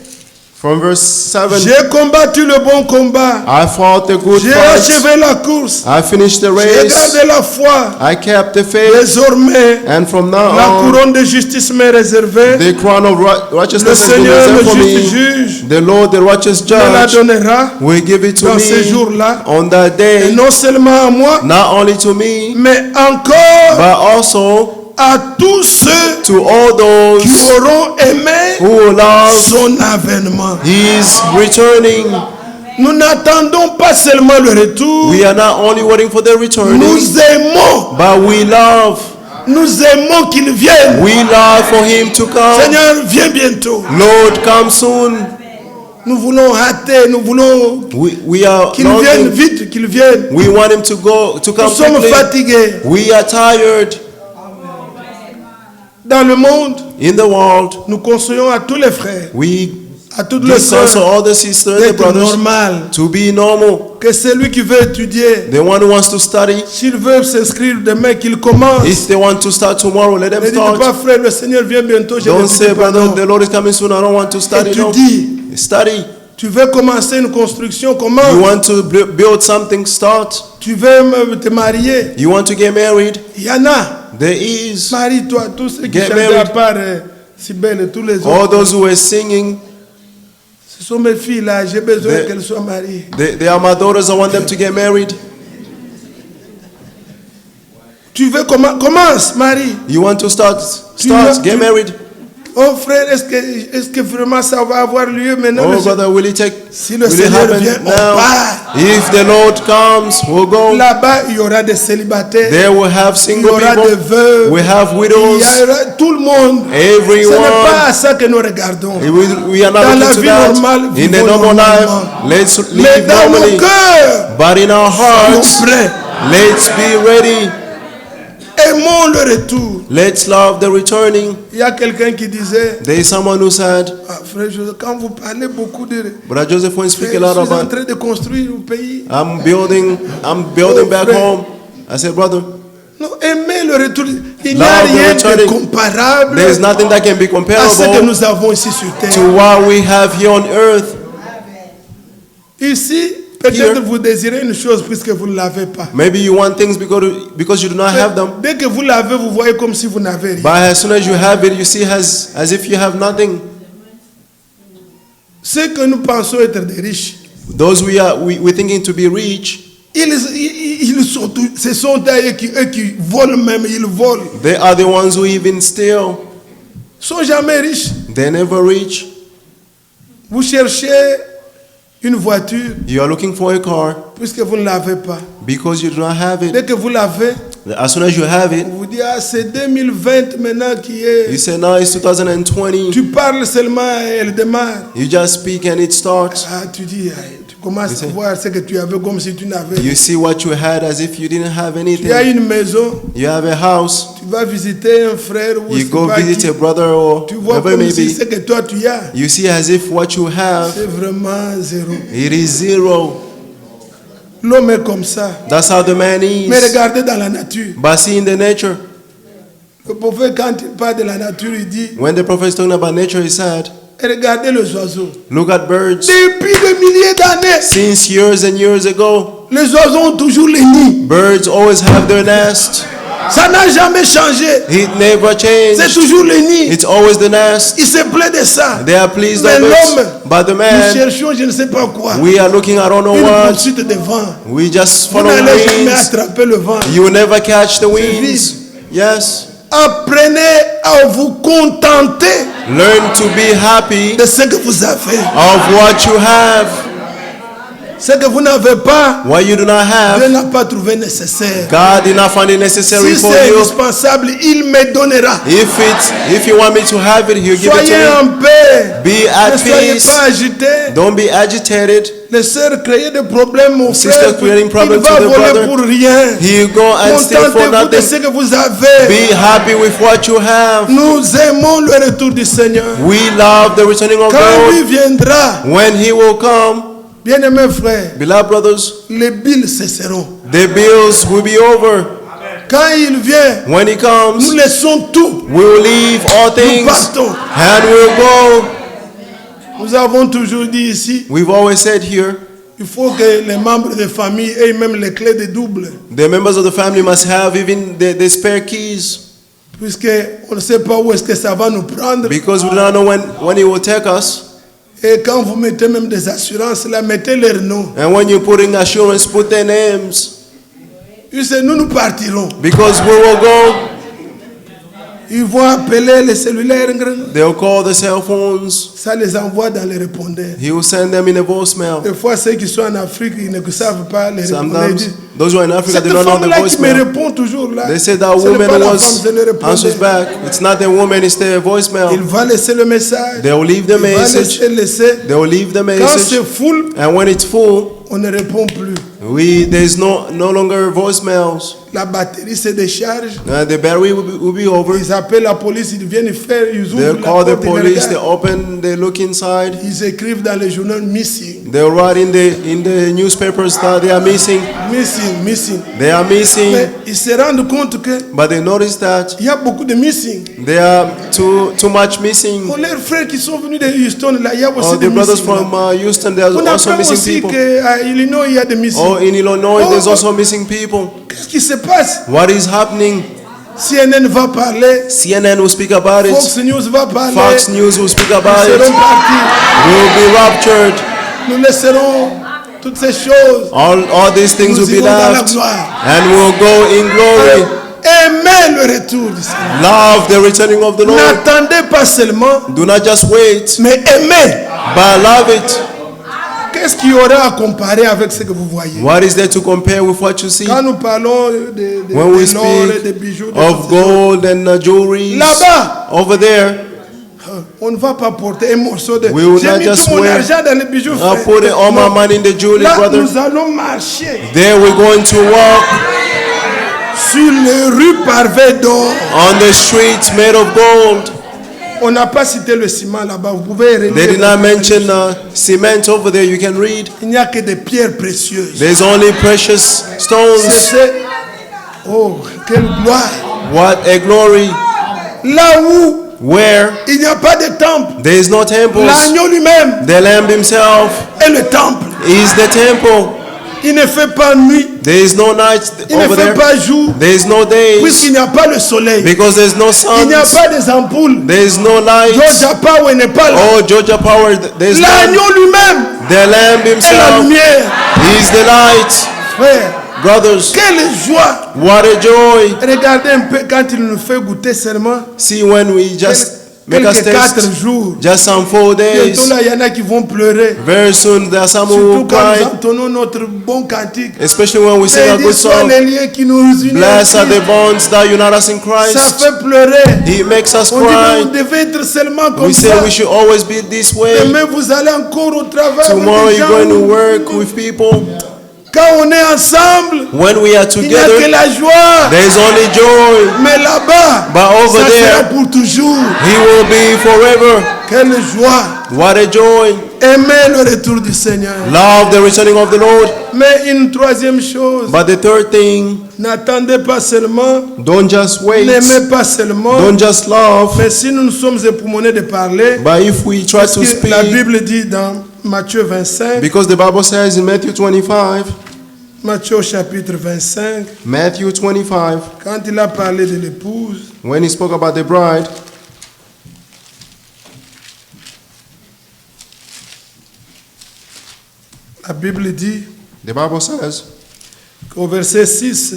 from verse 7, j'ai combattu le bon combat, I fought the good j'ai fight. achevé la course, I finished the j'ai race. gardé la foi. I kept the faith. Désormais, And from now la on, couronne de justice m'est réservée. the crown of Le righteousness has been Seigneur, reserved le for juste me. juge, The Lord, the righteous me la judge, donnera will give it to dans ces me jours-là. on that Et day, non seulement à moi, not only to me, mais encore but also à tous ceux to all qui those auront aimé who will love son avènement. His returning. Nous n'attendons pas seulement le retour, We are not only waiting for the returning, nous aimons. but we love. Nous aimons qu'il vienne. We love for Him to come. Seigneur, viens bientôt. Lord, come soon. Nous voulons hâter, nous voulons We are qu'il vienne longing. vite, qu'il vienne. We want Him to go, to Nous come sommes quickly. fatigués. We are tired. Dans le monde, In the world, nous conseillons à tous les frères, we à toutes les counsel sœurs, all the sisters and the d'être brothers normal. to be normal. Que celui qui veut étudier, The one who wants to study, s'il veut s'inscrire demain, qu'il commence. if they want to start tomorrow, let them Ne dites start. pas, frère, le Seigneur vient bientôt. Je Don't ne say, sais pas. brother, Non. the Lord is coming soon. I don't want to study. No. Étudie. Study. Tu veux commencer une construction, You commence. want to build something, start. Tu veux te marier. You want to get married, Il y en a. there is. Marie-toi, tous ceux qui Get chantaient à married. part si belle et tous les All autres. those who are singing, Ce sont mes filles là, j'ai besoin They- qu'elles soient mariées. they are my daughters. I want them to get married. Tu veux commence, Marie. You want to start, get tu- married. Oh frère, est-ce que vraiment ça va avoir lieu maintenant? Oh, brother, will it take? Si le Will it Seigneur happen vient, on now? part. If the Lord comes, we'll go. Là-bas, il y aura des célibataires. There will have Il y single aura des people. veuves. We have Il widows. y aura tout le monde. Everyone. Ce n'est pas à ça que nous regardons. We are not Dans la looking to vie that. normale, In the vivons normal life, normalement. let's Mais live dans nos normally. cœurs, But in our soyons hearts, prêts. let's be ready. Aimons le retour. Let's love the returning. Il y a quelqu'un qui disait, There is someone who said, ah, frère Joseph, quand vous parlez beaucoup de... Brother Joseph, when Je speak suis a lot en about, train de construire un pays. I'm building Oh, back friend. home. I said, brother, Non, aimer le retour. Il n'y Love a the rien de returning. comparable there's nothing that can be à ce que comparable nous avons ici sur terre. to what we have here on earth. Ici, peut-être Here. vous désirez une chose puisque vous ne l'avez pas. Maybe you want things because you do not have them. Dès que vous l'avez, vous voyez comme si vous n'avez rien. But as soon as you have it, you see as if you have nothing. Ceux que nous pensons être des riches, Those we're thinking to be rich, ce sont eux qui volent même, ils volent. they are the ones who even steal. Ils ne sont jamais riches. They never reach. Vous cherchez une voiture You are looking for a car puisque vous ne l'avez pas. because you do not have it. Dès que vous l'avez, As soon as you have it, On vous dit, ah, c'est 2020 maintenant qui est. you say, now it's 2020. Tu parles seulement, elle démarre. You just speak and it starts. Ah, tu dis, ah, tu commences You à say- voir ce que tu avais comme si tu n'avais You rien. see what you had as if you didn't have Tu as anything. une maison, You have a house. tu vas visiter un frère ou You je go sais pas visit qui. a brother or Tu vois whoever it comme may si ce be. que toi tu as, You see as if what you have, c'est vraiment zéro. it is zero. L'homme est comme ça. That's how the man Mais is. regardez dans la nature. But see in the nature, Le prophète, quand il parle de la nature, il dit, when the prophet is talking about nature, he said, et regardez les oiseaux. look at birds. Depuis des milliers d'années, Since years and years ago, les oiseaux ont toujours les nids. birds always have their nest. Ça n'a jamais changé. It never C'est changed. toujours les nids. It's always the nest. Il se plaît de ça. They are pleased Mais of l'homme, it. But the nous man, cherchons je ne sais pas quoi. we are looking at on the Une what. poursuite de vent. We just Vous follow n'allez jamais winds. attraper le vent. You will never catch the vide. winds. Yes. Apprenez à vous contenter Learn to be happy de ce que vous avez. of what you have. Ce que vous n'avez pas, What you do not Dieu have, n'a pas trouvé nécessaire. God did not find it necessary Si for c'est you. indispensable, il me donnera. If you want me to have it, He'll give it Soyez to en paix. me. Be at Ne soyez peace. pas agités. Don't be agitated. Les sœurs créent des problèmes au Sister frère. creating Il problems va to the voler brother. pour rien. He'll go and stay for Contentez-vous de nothing. ce que vous avez. Be happy with what you have. Nous aimons le retour du Seigneur. We love the returning of Quand lui God. viendra, When He will come, bien-aimés frères, beloved brothers, les billes cesseront. the bills will be over. Quand il vient, When He nous comes, laissons tout. we will leave all things partons. and we'll go. Nous avons toujours dit ici, We've always said here, il faut que les membres de famille aient même les clés de double. the members of the family must have even the spare keys, Puisque on ne sait pas où est-ce que ça va nous prendre. because we do not know when He will take us. Et quand vous mettez même des assurances, là, mettez leur nom. And when you're putting assurance, put their names, Puisque nous partirons. because we will go. Ils vont appeler les cellulaires. They'll call the cell phones. Ça les envoie dans les répondeurs. He will send them in a voicemail. Des fois, ceux qui sont en Afrique, ils ne savent pas les répondeurs. Ils Sometimes disent, those who are in Africa, cette they don't know the femme-là qui me voicemail. répond toujours là. They say that Ce n'est woman pas la was femme, c'est le answers répondeur. back. It's not the woman, it's the Il voicemail. va laisser le message. They will leave the Il va message. laisser. They will leave the Quand message. c'est full, And when it's full, on ne répond plus. there's no longer voicemails. La batterie se décharge. The battery will be over. Ils appellent la police, ils viennent faire, ils ouvrent They'll la call the porte, ils police, they regardent. open, they look inside. Ils écrivent dans les journaux missing, They'll write in the newspapers that they are missing. missing, missing. They are missing. Mais ils se rendent compte que But they notice that il y a beaucoup de missing. there are too much missing. Pour leurs frères qui sont venus de Houston, là, il y a aussi Oh, des the brothers missing. from Houston, there's On also apprend missing aussi people. qu'à Illinois, il y a des missing. Oh, in Illinois, Oh, there's oh. also missing people. Qu'est-ce qui se passe? What is happening? CNN va parler, CNN will speak about it. Fox News va parler. Fox News will speak Nous about serons it. partis. We'll be raptured. Nous laisserons toutes ces choses. All these things Nous will be irons dans la left. gloire. And we'll go in glory. Aimez le retour du Seigneur. Love the returning of the Lord. N'attendez pas seulement, Do not just wait, mais aimez. but love it. Qu'est-ce qu'il y aura à comparer avec ce que vous voyez? What is there to compare with what you see? Quand nous parlons de When we l'or et des speak bijoux, of gold and jewelry, là-bas, over there, on ne va pas porter un morceau de. We will J'ai not mis just tout mon wear- argent dans les bijoux. I'll frère. put all my Non. money in the jewelry, Là, brother. nous allons marcher There we're going to walk sur les rues pavées d'or. on the streets made of gold. On n'a pas cité le ciment là-bas. Vous pouvez They relire. did not mention cement over there. You can read. Il n'y a que des pierres précieuses. There's only precious stones. Oh, quelle gloire. What a glory. Là où Where il n'y a pas de temple, there is no temples. l'agneau lui-même The Lamb himself est le temple. is the temple. Il ne fait pas nuit, There is no night il ne over fait there. pas jour, There is no days puisqu'il n'y a pas le soleil. because there's no Il sun. n'y a pas des ampoules. There is no light. Georgia Power n'est pas là. Oh, Georgia Power. There's no. L'agneau lui-même The Lamb est la himself lumière. is the light. Frère, Brothers, quelle joie. what a joy. Regardez un peu quand il nous fait goûter seulement. See when we just Make us quelques 4 taste jours. just some 4 days. Bientôt là, il y en a qui vont pleurer. Very soon there are some who Surtout will quand nous cry, entonnons notre bon cantique. especially when we sing a good Bénis soient song. les liens qui nous unissent. Blessed are the bonds that unite us in Ça Christ. fait pleurer. He makes us On dit que vous cry. devez être seulement comme We say ça. we should always be this way. Demain, vous allez encore au travail. Tomorrow avec des you're going to gens. work with people. Quand on est ensemble, When we are il n'y a que together, la joie. there is only joy. Mais là-bas, But over ça sera there, pour toujours. He will be forever. Quelle joie. What a joy. Aimer le retour du Seigneur. Love the returning of the Lord. Mais une troisième chose, But the third thing, n'attendez pas seulement, don't just wait. n'aimez pas seulement, Don't just love. mais si nous sommes époumonés de parler, But if we try parce to que la speak, Bible dit dans Matthieu 25, because the Bible says in Matthew 25, Matthieu au chapitre 25, Matthew 25, quand il a parlé de l'épouse, when he spoke about the bride, la Bible dit the Bible says qu'au verset 6,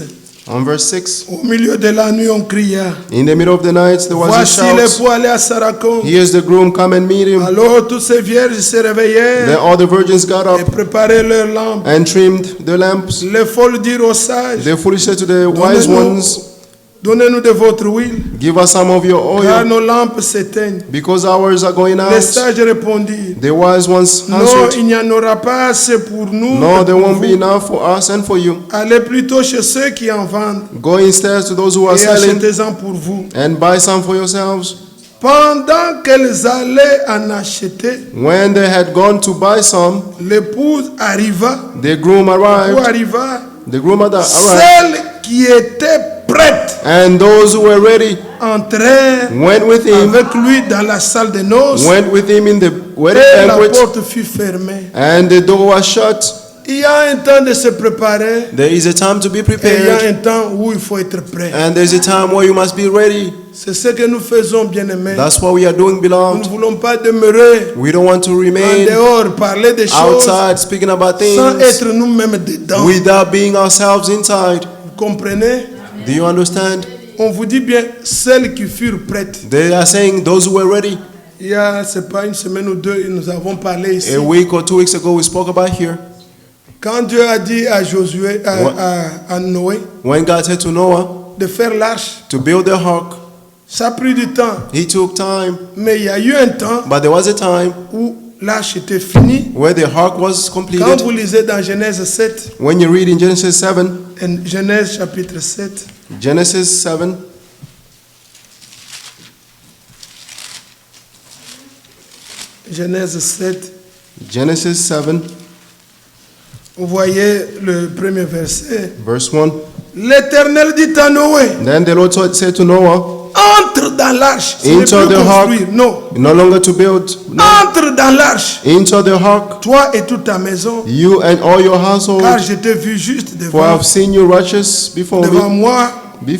on verse 6, au milieu de la nuit, on cria, in the middle of the night there was a voici shout, l'époux allé à sa rencontre. here's the groom, come and meet him. Alors toutes ces vierges se réveillèrent Then all the virgins got et up préparaient leurs lampes. and trimmed the lamps. Les folles dirent aux sages, The foolish said to the wise ones, donnez-nous de votre huile, give us some of your car oil, nos lampes s'éteignent. because ours are going Les out. sages répondirent, The wise ones non, answered, il n'y en aura pas assez pour nous. no, et there pour won't be vous. enough for us and for you. Allez plutôt chez ceux qui en vendent Go instead to those who are et selling achetez-en pour vous. and buy some for yourselves. Pendant qu'elles allaient en acheter, When they had gone to buy some, l'épouse arriva, the groom ou arrived. arriva, The groom arrived, celles qui étaient prêtes and those who were ready entrèrent went with him, avec lui dans la salle de noces went with him in the wedding et la banquet, porte fut fermée. and the door was shut. Il y a un temps de se préparer There is a time to be et il y a prepared, un temps où il faut être prêt. and there's a time where you must be ready. C'est ce que nous faisons, bien-aimés. That's what we are doing, Nous ne beloved. voulons pas demeurer We don't want to en remain dehors, parler des choses outside speaking about sans things être nous-mêmes dedans. without being ourselves inside. Vous comprenez? Do you understand? On vous dit bien, celles qui furent prêtes. They are saying those who were ready. Il y a, c'est pas une semaine ou deux, nous avons parlé ici. A week or 2 weeks ago, we spoke about here. Quand Dieu a dit à Josué, à Noé, When God said to Noah de faire l'arche, to build the ark, ça a pris du temps. he took time. Mais il y a eu un temps But there was a time où l'arche était finie. where the ark was Quand completed. vous lisez dans Genèse 7, When you read in Genesis 7, Genèse chapitre 7, Genesis 7, Genèse 7, Genesis 7, vous voyez le premier verset. verse 1. L'Éternel dit à Noé, Then the Lord said to Noah, entre dans l'arche. Ce n'est Into plus the ark. construire, non. no longer to build, no, Entre dans l'arche, into the ark, toi et toute ta maison, you and all your household, car je t'ai vu juste for I devant, have seen you righteous before me, moi,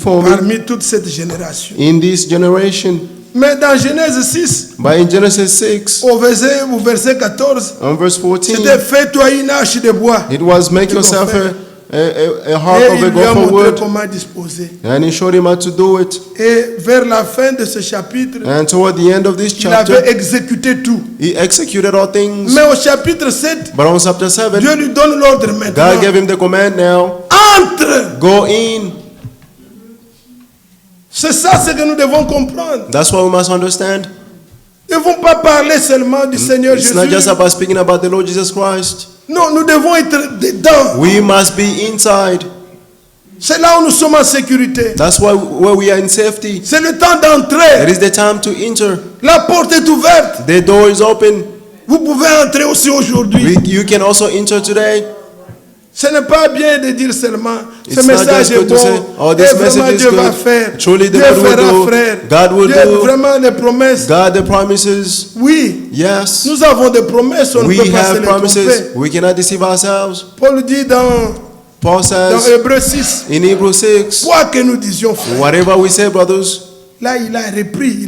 parmi toute cette génération. in this generation. Mais dans Genèse 6, But in Genesis 6, au verset 14, on verse 14, c'était fais-toi une arche de bois. it was make Qu'il yourself faut faire. a ark Et of a il lui a gopher montré wood, comment disposer. and he showed him how to do it. Et vers la fin de ce chapitre, And toward the end of this il avait chapter, exécuté tout. he executed all things. Mais au chapitre 7, But on chapter 7, Dieu lui donne l'ordre God maintenant. gave him the command now, Entre. go in. C'est ça ce que nous devons comprendre. That's what we must understand. Nous ne devons pas parler seulement du Seigneur It's Jésus. not just about speaking about the Lord Jesus Christ. Non, nous devons être dedans. We must be inside. C'est là où nous sommes en sécurité. That's why where we are in safety. C'est le temps It d'entrer. is the time to enter. La porte est ouverte. The door is open. Vous pouvez entrer aussi aujourd'hui. You can also enter today. Ce n'est pas bien de dire seulement ce It's not message just est good to bon. say, oh, Et this vraiment message is Dieu va good. faire. Truly the Dieu God will fera, do. frère. God will Dieu do. vraiment les promesses. God the promises. Oui, Yes. nous avons des promesses. On ne We peut pas se have les promises. tromper. We cannot deceive ourselves. Paul dit dans Paul says Hébreux 6, in Hebrews 6, quoi que nous disions, frère. whatever we say, brothers, Là, il a repris.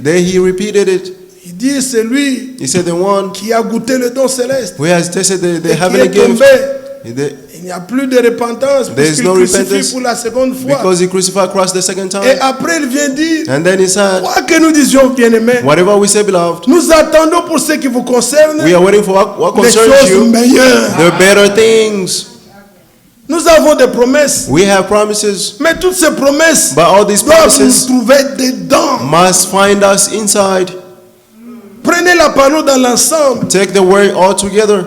then he repeated it. Il dit, c'est lui He said, the one qui a goûté le don céleste who has tasted the et qui heavenly est gift tombé il n'y a plus de repentance There is puisqu'il no crucifie repentance pour la seconde fois. because he crucified Christ the second Et time. après, il vient dire, And then he said, quoi que nous disions, bien-aimés, whatever we say, beloved, nous attendons pour ce qui vous concerne we are waiting for what des concerns choses you, meilleures. the better things. Nous avons des promesses, We have promises, mais toutes ces promesses but all these doivent promises nous trouver dedans. must find us inside. Prenez la parole dans l'ensemble. Take the word all together.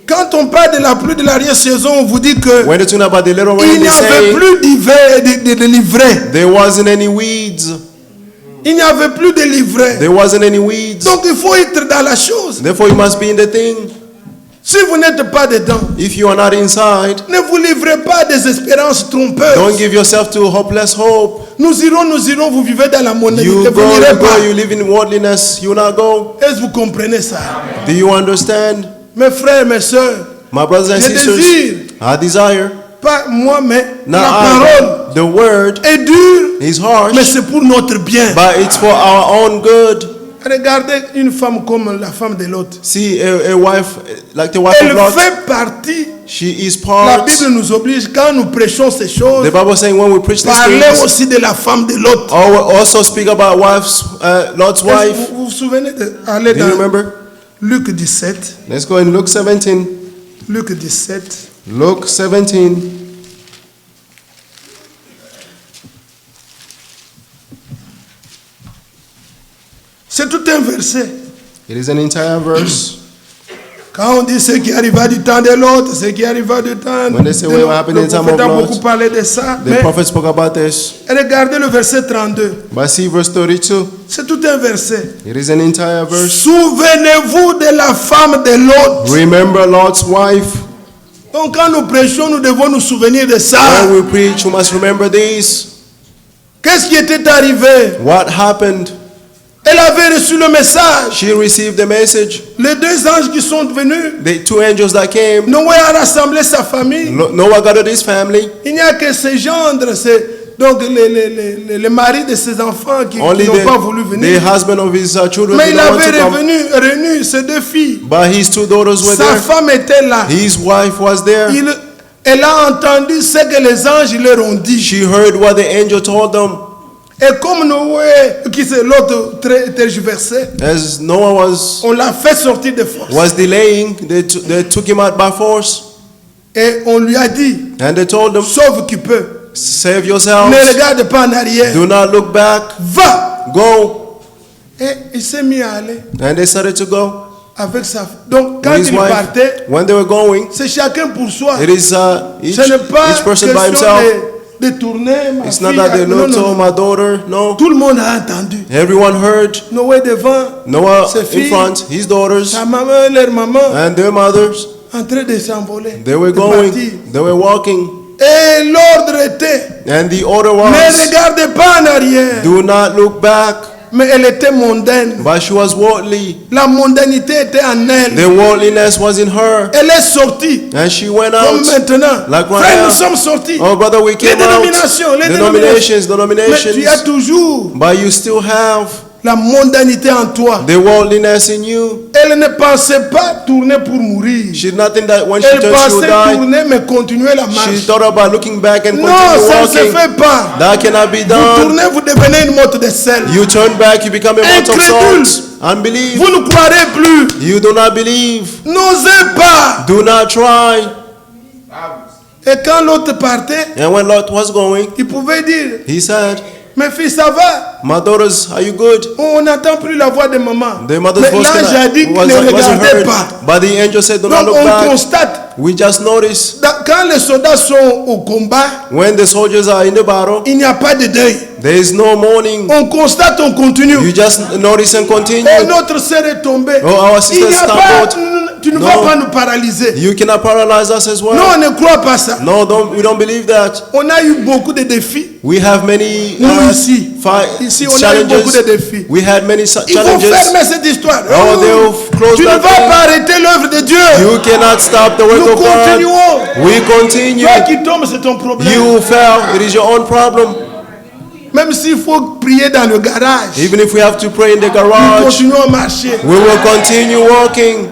Quand on parle de la pluie de l'arrière-saison, on vous dit que When they're talking about the little il rain, n'y they avait say plus de livrets. there wasn't any weeds. Il n'y avait plus de livrets. There wasn't any weeds. Donc il faut être dans la chose. Therefore, you must be in the thing. Si vous n'êtes pas dedans, If you are not inside, ne vous livrez pas à des espérances don't trompeuses. give yourself to hopeless hope. Nous irons, vous vivez dans la monnaie. You Vous go, n'irez pas. you live in worldliness. You will not go. Est-ce que vous comprenez ça? Do you understand? Mes frères, mes soeurs, My brothers and Je sisters, désire. I desire. pas moi, mais Not la I, parole the word est dure, is mais harsh, c'est pour notre bien. but it's for our own good. Regardez une femme comme la femme de Lot. See, a wife, like the wife Elle of Lot, fait partie. she is La part. Bible nous oblige, quand nous prêchons ces choses, The Bible saying when we preach these parlez things, aussi de la femme de Lot. also speak about Lot's wife. Vous vous souvenez de aller Do you dans remember? Luc 17. Let's go in Luke 17. Luc 17. Luke 17. C'est tout un verset. It is an entire verse. Quand on dit ce qui arriva du temps de l'autre, ce qui arriva du temps When they say what happened in le the time prophète a of Lot, beaucoup parlé de ça. The Mais prophet spoke about this. regardez le verset 32. But see verse 32. C'est tout un verset. It is an entire verse. Souvenez-vous de la femme de l'autre. Remember Lot's wife. Donc quand nous prêchons, nous devons nous souvenir de ça. When we preach, we must remember this. Qu'est-ce qui était arrivé? What happened? Elle avait reçu le message. She received the message. Les deux anges qui sont venus, The two angels that came. Noé a rassemblé sa famille. Noah gathered his family. Il n'y a que ses gendres, donc les maris de ses enfants qui Only n'ont pas voulu the venir. husband of his children Mais did il not want avait to come. réuni ses deux filles. But his two daughters were Sa there. femme était là. His wife was there. Elle a entendu ce que les anges leur ont dit. She heard what the angel told them. Et comme Noé, qui c'est l'autre tergiversé, As Noah on l'a fait sortir de force. was delaying, they took him out by force. Et on lui a dit, And they told him, sauve qui peut. save Ne yourselves. regarde pas en arrière. Do not look back. Va. Go. Et il s'est mis à aller And they started to go. avec sa femme. Donc quand With his il wife. partait, When they were going, c'est chacun pour soi. it is each Ce n'est pas person by question himself. de tourner ma It's fille. not that they Non, looked non, to my daughter. No. tout le monde a entendu. Everyone heard. Noé devant, Noah ses in filles, front, his daughters, sa maman, leur maman, and their mothers. en train de s'envoler. They were de partir. going. They were walking. Et l'ordre était, And the order ne was, regardez pas en arrière. do not look back. Mais elle était mondaine. But she was worldly. La mondanité était en elle. The worldliness was in her. Elle est sortie. And she went Comme out. maintenant. Like right Frère, now. nous sommes sortis. Oh, brother, we Les came out. dénominations, les Denominations, dénominations. Mais tu as denominations. toujours But you still have la mondanité en toi. the worldliness in you. Elle ne pensait pas tourner pour mourir. She did not think that when she Elle turned, she would pensait die. tourner mais continuer la She marche. thought about looking back and Non, continue ça ne se walking. fait pas. That cannot be Vous done. tournez, vous devenez une motte de sel. You turn back, you become a mount of Incrédule. salt. Unbelief. Vous ne croirez plus. You do not believe. N'osez pas. Do not try. Et quand l'autre partait, And when Lot was going, il pouvait dire, he said, mes filles, ça va? my daughters, are you good? On n'entend plus la voix de maman. Their mother's Mais voice l'ange a dit, ne wasn't regardez heard. pas. But the angel said, do not Donc look on back. constate, We just noticed quand les soldats sont au combat, when the soldiers are in the battle, il n'y a pas de deuil. there is no mourning. On constate, on continue. You just notice and continue. Et notre sœur est tombée. Oh, our Il sister n'y a stand pas, out. tu ne No. vas pas nous paralyser. You cannot paralyze us as Non, well. on ne croit pas ça. No, we don't believe that. On a eu beaucoup de défis. We have many Nous ici, ici on a eu beaucoup de challenges. défis. We had many Il faut challenges. fermer cette histoire. Oh, they'll close Tu ne vas that thing. pas arrêter l'œuvre de Dieu. You cannot stop the work Nous of God. continuons. We continue. Toi qui tombes, c'est ton problème. You fell. It is your own problem. Même s'il faut prier dans le garage, Even if we have to pray in the nous garage, continuons à marcher. we will continue walking.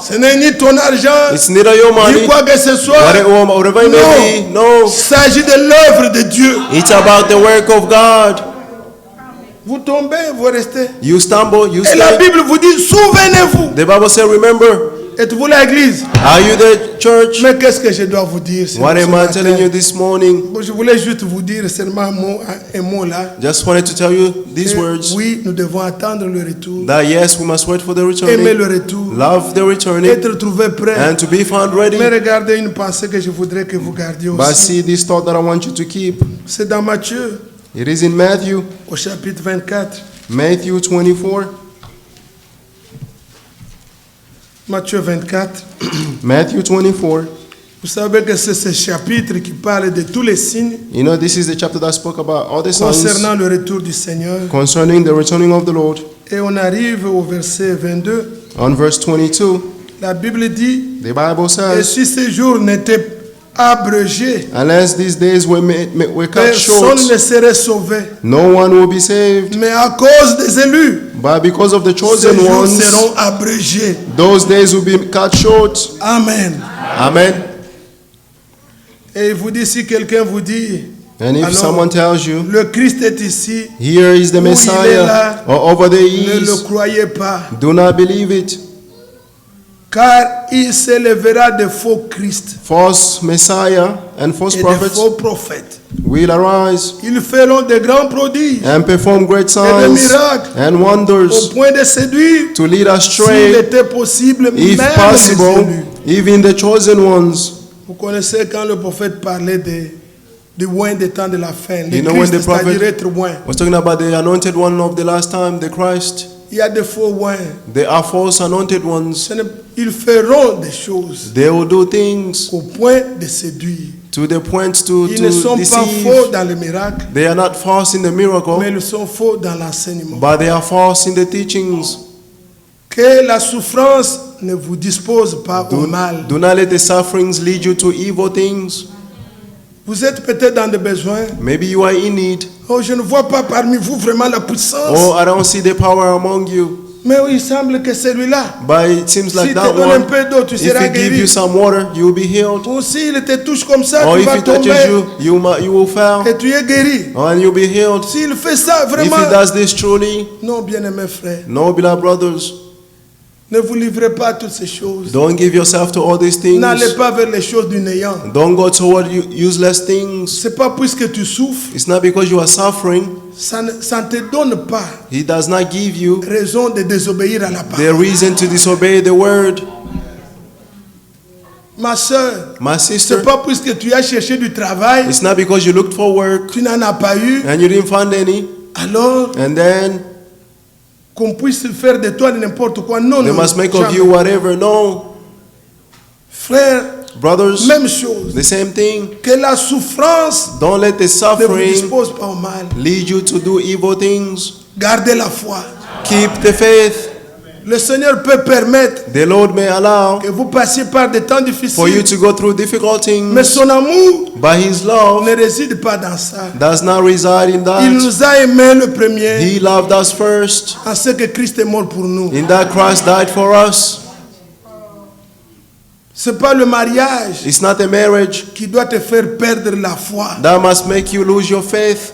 Ce n'est ni ton argent, It's neither your ni money, quoi que ce soit. whatever it may be. Non. No. Il s'agit de l'œuvre de Dieu. It's about the work of God. Vous tombez, vous restez. You stumble, you Et la slip. Bible vous dit, souvenez-vous. The Bible says, remember. Êtes-vous l'église? Are you the church? Mais qu'est-ce que je dois vous dire ce What am I matin? telling you this morning? Bon, je voulais juste vous dire seulement un mot là. Just wanted to tell you these Et words. oui, nous devons attendre le retour. That yes, we must wait for the Aimer le returning. retour. Love the returning. Être trouvé prêt. And to be found ready. Mais regardez une pensée que je voudrais que vous gardiez But aussi. see this thought that I want you to keep. C'est dans Matthieu, It is in Matthew, au chapitre 24. Matthew 24. Matthieu 24. Matthew 24. Vous savez que c'est ce chapitre qui parle de tous les signes You know, this is the chapter that spoke about all the signs concernant le retour du Seigneur. concerning the returning of the Lord. Et on arrive au verset 22. On verse 22, La Bible dit, the Bible et says, si ces jours n'étaient abrégés, unless these days were cut short, personne ne serait sauvé. no one will be saved. Mais à cause des élus, But because of the ces chosen jours ones, seront abrégés. those days will be cut short. Amen. Amen. Et il vous dit, si quelqu'un vous dit, And if alors, someone tells you, le Christ est ici, here is the il est Messiah, là, or over there he ne le is, croyez pas. do not believe it. Car il s'élèvera de faux Christ False Messiah and false et de prophets faux prophètes. will arise Ils feront de grands prodiges and perform great signs miracles and au wonders point de séduire, to lead s'il astray, était possible, if même les possible, élus. even the chosen ones. Vous connaissez quand le prophète parlait du oint des temps de la fin, le You know when Christ, the prophet- c'est-à-dire être oint. I was talking about the anointed one of the last time, the Christ. Il y a des faux oints. They are false anointed ones. Ils feront des choses They will do things au point de séduire. to the point to Ils ne sont pas deceive. faux dans le miracle, They are not false in the miracle, mais ils sont faux dans l'enseignement. but they are false in the teachings. Que la souffrance ne vous dispose pas au mal. Do not let the sufferings lead you to evil things. Vous êtes peut-être dans des besoins. Maybe you are in need. Oh, je ne vois pas parmi vous vraiment la puissance. Oh, I don't see the power among you. Mais il semble que celui-là, But it seems like si that te donne un one, peu d'eau, tu if seras he give guéri. you some water, you will be healed. Ou s'il te touche comme ça, Or tu if vas he touches tomber you, you will fail. et tu es guéri. And you'll be healed. S'il fait ça If vraiment, he does this truly, non, bien-aimés frères, no, beloved brothers, ne vous livrez pas à toutes ces choses. don't give yourself to all these things. N'allez pas vers les choses du néant. Don't go toward useless things. C'est pas puisque tu souffres, It's not because you are suffering. ça ne te donne pas He does not give you raison de désobéir à la the parole. reason to disobey the word. Ma soeur, My sister, c'est pas puisque tu as cherché du travail, it's not because you looked for work tu n'en as pas eu, and you didn't find any, alors and then qu'on puisse faire de toi n'importe quoi. Non, they non, must make of jamais. you whatever. No, Frère, brothers, même chose. the same thing. Que la souffrance Don't let the ne vous suffering dispose pas au mal. lead you to do evil things. Gardez la foi. Keep the faith. Le Seigneur peut permettre The Lord may allow que vous passiez par des temps for you difficiles, to go through difficult mais things, son amour but His love ne réside pas dans ça. does not reside in Il that. nous a aimés le premier, He loved us first, en ce que Christ est mort pour nous. in that Christ died for us. C'est pas le mariage It's not a marriage qui doit te faire perdre la foi. that must make you lose your faith.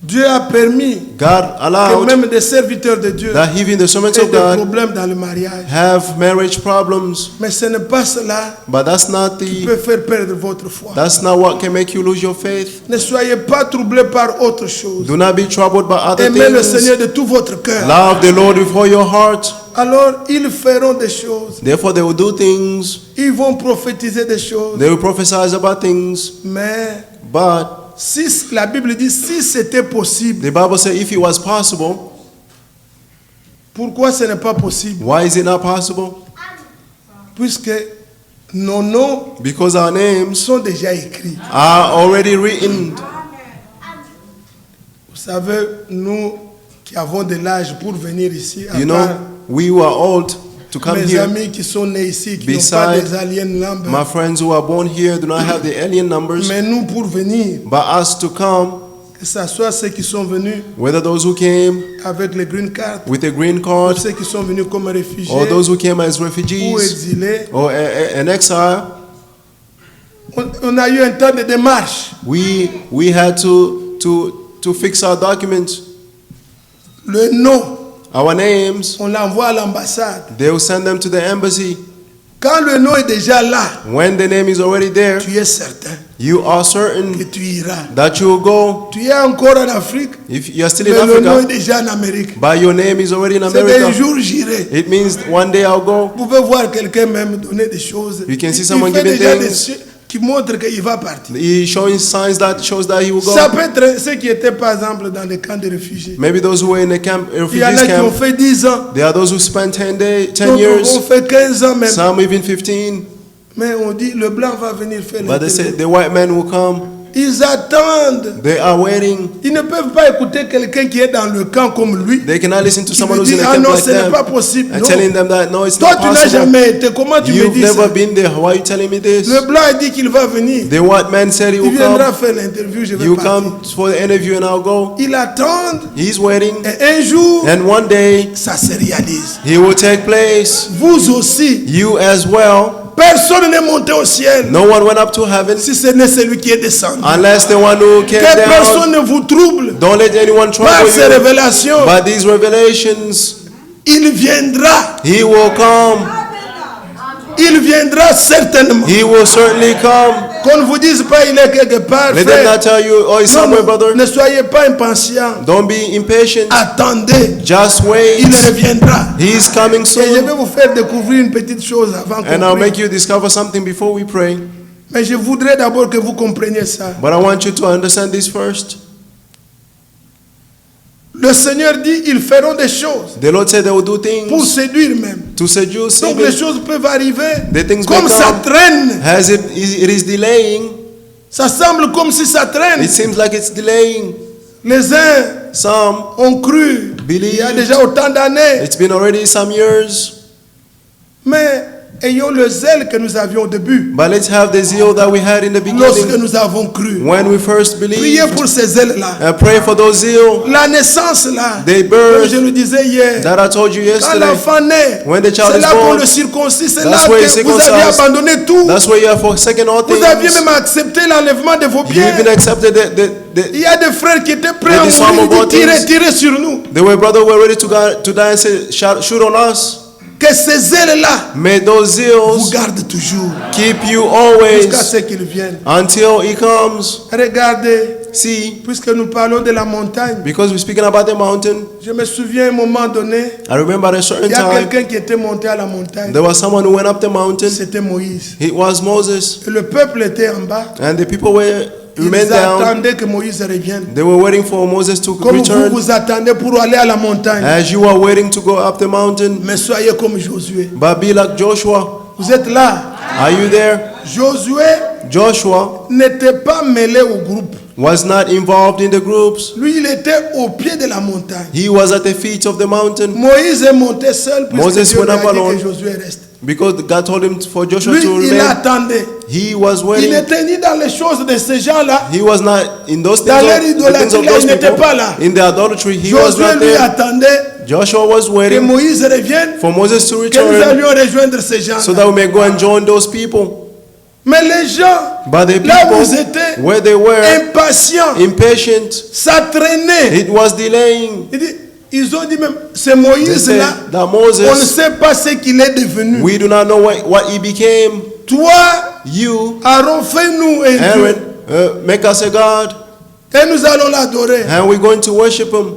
Dieu a permis God que allowed même des serviteurs de Dieu that even the servants aient of des God problèmes dans le mariage. have marriage problems, Mais ce n'est pas cela but that's not qui the peut faire perdre votre foi. that's not what can make you lose your faith. Ne soyez pas troublés par autre chose. Do not be troubled by other Aimez le things. Seigneur de tout votre cœur. Love the Lord with all your heart. Alors ils feront des choses. Therefore, they will do things. Ils vont prophétiser des choses. They will prophesy about things. Mais But si la Bible dit si c'était possible, the Bible says if it was possible, pourquoi ce n'est pas possible? why is it not possible? Puisque nos noms Because our names sont déjà écrits. are already written. Vous savez, nous qui avons de l'âge pour venir ici, à You part know, we were old to come mes here. amis qui sont nés ici, qui n'ont pas Beside des aliens numbers. My friends who are born here do not have the alien numbers. Mais nous, pour venir, But us to come, que ce soit ceux qui sont venus whether those who came avec les green cards, with a green ou card, ceux qui sont venus comme réfugiés or those who came as ou refugees, exilés. or an exile, On a eu un temps de démarche. we had to fix our documents, Le nom, our names. on l'envoie à l'ambassade. They will send them to the embassy. Quand le nom est déjà là, When the name is already there, tu es certain you are que certain tu iras. that you will go. Tu es encore en Afrique, If you are still mais in le nom est Africa, déjà en Amérique. but your name is already in C'est un America, jour j'irai. it means one day I'll go. Vous pouvez voir quelqu'un même donner des choses. You can see Il someone fait giving déjà things. des signes qui montrent qu'il va partir. He's showing signs that shows that he will Ça go. peut être ceux qui étaient par exemple dans les camps de réfugiés. Maybe those who were in the camp, Il y en refugees a qui ont camp, fait 10 ans, there are those who spent 10 d'autres ont years, fait 15 ans même. some even 15. Mais on dit le blanc va venir faire But they say l'interview. the white man will come. Ils attendent. They are waiting. Ils ne peuvent pas écouter quelqu'un qui est dans le camp comme lui. They cannot listen to Qui someone me who's in dit, the ah camp non, like ce n'est pas them possible. and Non. telling them that no, it's Toi, not tu n'as possible. jamais été. Comment tu me You've dis never ça? been there. Why are you telling me this? Le blanc a dit qu'il va venir. The white man said he Il will viendra come. faire l'interview, je vais You partir. come for the interview and I'll go. Ils attendent. He's waiting. Et un jour, And one day ça se réalise. he will take place. Vous aussi. You as well. Personne n'est monté au ciel. No one went up to heaven Si ce n'est celui qui est descendu. unless the one who came Que personne down. ne vous trouble Don't let anyone par trouble ces you. révélations. But these revelations, Il viendra. he will come. Il viendra certainement. He will certainly come. Qu'on ne vous dise pas il est quelque part. Let them Frère. not tell you, oh, he's Non, somewhere, non, brother. ne soyez pas impatient. Don't be impatient. Attendez. Just wait. Il reviendra. He's coming Et je vais soon. vous faire découvrir une petite chose avant And qu'on I'll prie. make you discover something before we pray. Mais je voudrais d'abord que vous compreniez ça. But I want you to understand this first. Le Seigneur dit, ils feront des choses The Lord said they will do pour things séduire même. to seduce Donc les even choses peuvent arriver The things comme may ça come. traîne. as it is delaying. Ça semble comme si ça traîne. It seems like it's delaying. Les uns Some ont cru il y a believe déjà autant d'années. it's been already some years. Mais ayons le zèle que nous avions au début. But let's have the zeal that we had in the Lorsque beginning nous avons cru. when we first Priez believed. pour ces zèles-là. And pray for those zeal La naissance là. They Comme birth je le disais hier. that I told you Quand yesterday. l'enfant naît, When the child c'est is là qu'on born, le circoncis. C'est là that's where he's que vous aviez circumcised. abandonné tout. That's where you have forsaken all Vous aviez things. même accepté l'enlèvement de vos You biens. even accepted Il y a des frères qui étaient prêts The à disarm mourir. of Ils all disaient, tirez sur nous. They were brother were ready to die and say, shoot on us. Que ces zèles-là May those vous zeals gardent toujours. keep you Jusqu'à always ce qu'ils viennent. until he comes. Regardez, See, puisque nous parlons de la montagne. because we're speaking about the mountain, Je me souviens à un moment donné, I remember at a il certain y a time quelqu'un qui était monté à la montagne. there was someone who went up the mountain. C'était Moïse. It was Moses, Et le peuple était en bas. and the people were Ils remained down. attendaient que Moïse revienne. They were waiting for Moses to Comme return, vous attendez pour aller à la montagne. as you are waiting to go up the mountain. Mais soyez comme Josué. But be like Joshua. Vous êtes là. Are you there? Josué Joshua n'était pas mêlé au groupe. was not involved in the groups. Lui, il était au pied de la montagne. He was at the feet of the mountain Moïse est monté seul puisque Moses Dieu lui went up a dit alone. que Josué reste. because God told him for Joshua Lui, to il remain. attendait. He was Il waiting. n'était ni dans les choses de ces gens-là. He was not in those things Dans leur of, the things idolâtrie, of là, those il n'était people. pas là. In the idolatry, he was Josué not lui there. attendait Joshua was que waiting Moïse revienne, for Moses to que nous return allions rejoindre ces so gens-là. that we may go and join those people. Mais les gens, But the là où ils people, étaient, where they were impatients, impatient, ça traînait. it was delaying. Il dit, ils ont dit même, c'est They Moïse said là. that On ne Moses, sait pas ce qu'il est devenu. we do not know what he became. Toi, You, Aaron, fais-nous un Aaron, Dieu. make us a God, Et nous allons l'adorer. and we're going to worship him.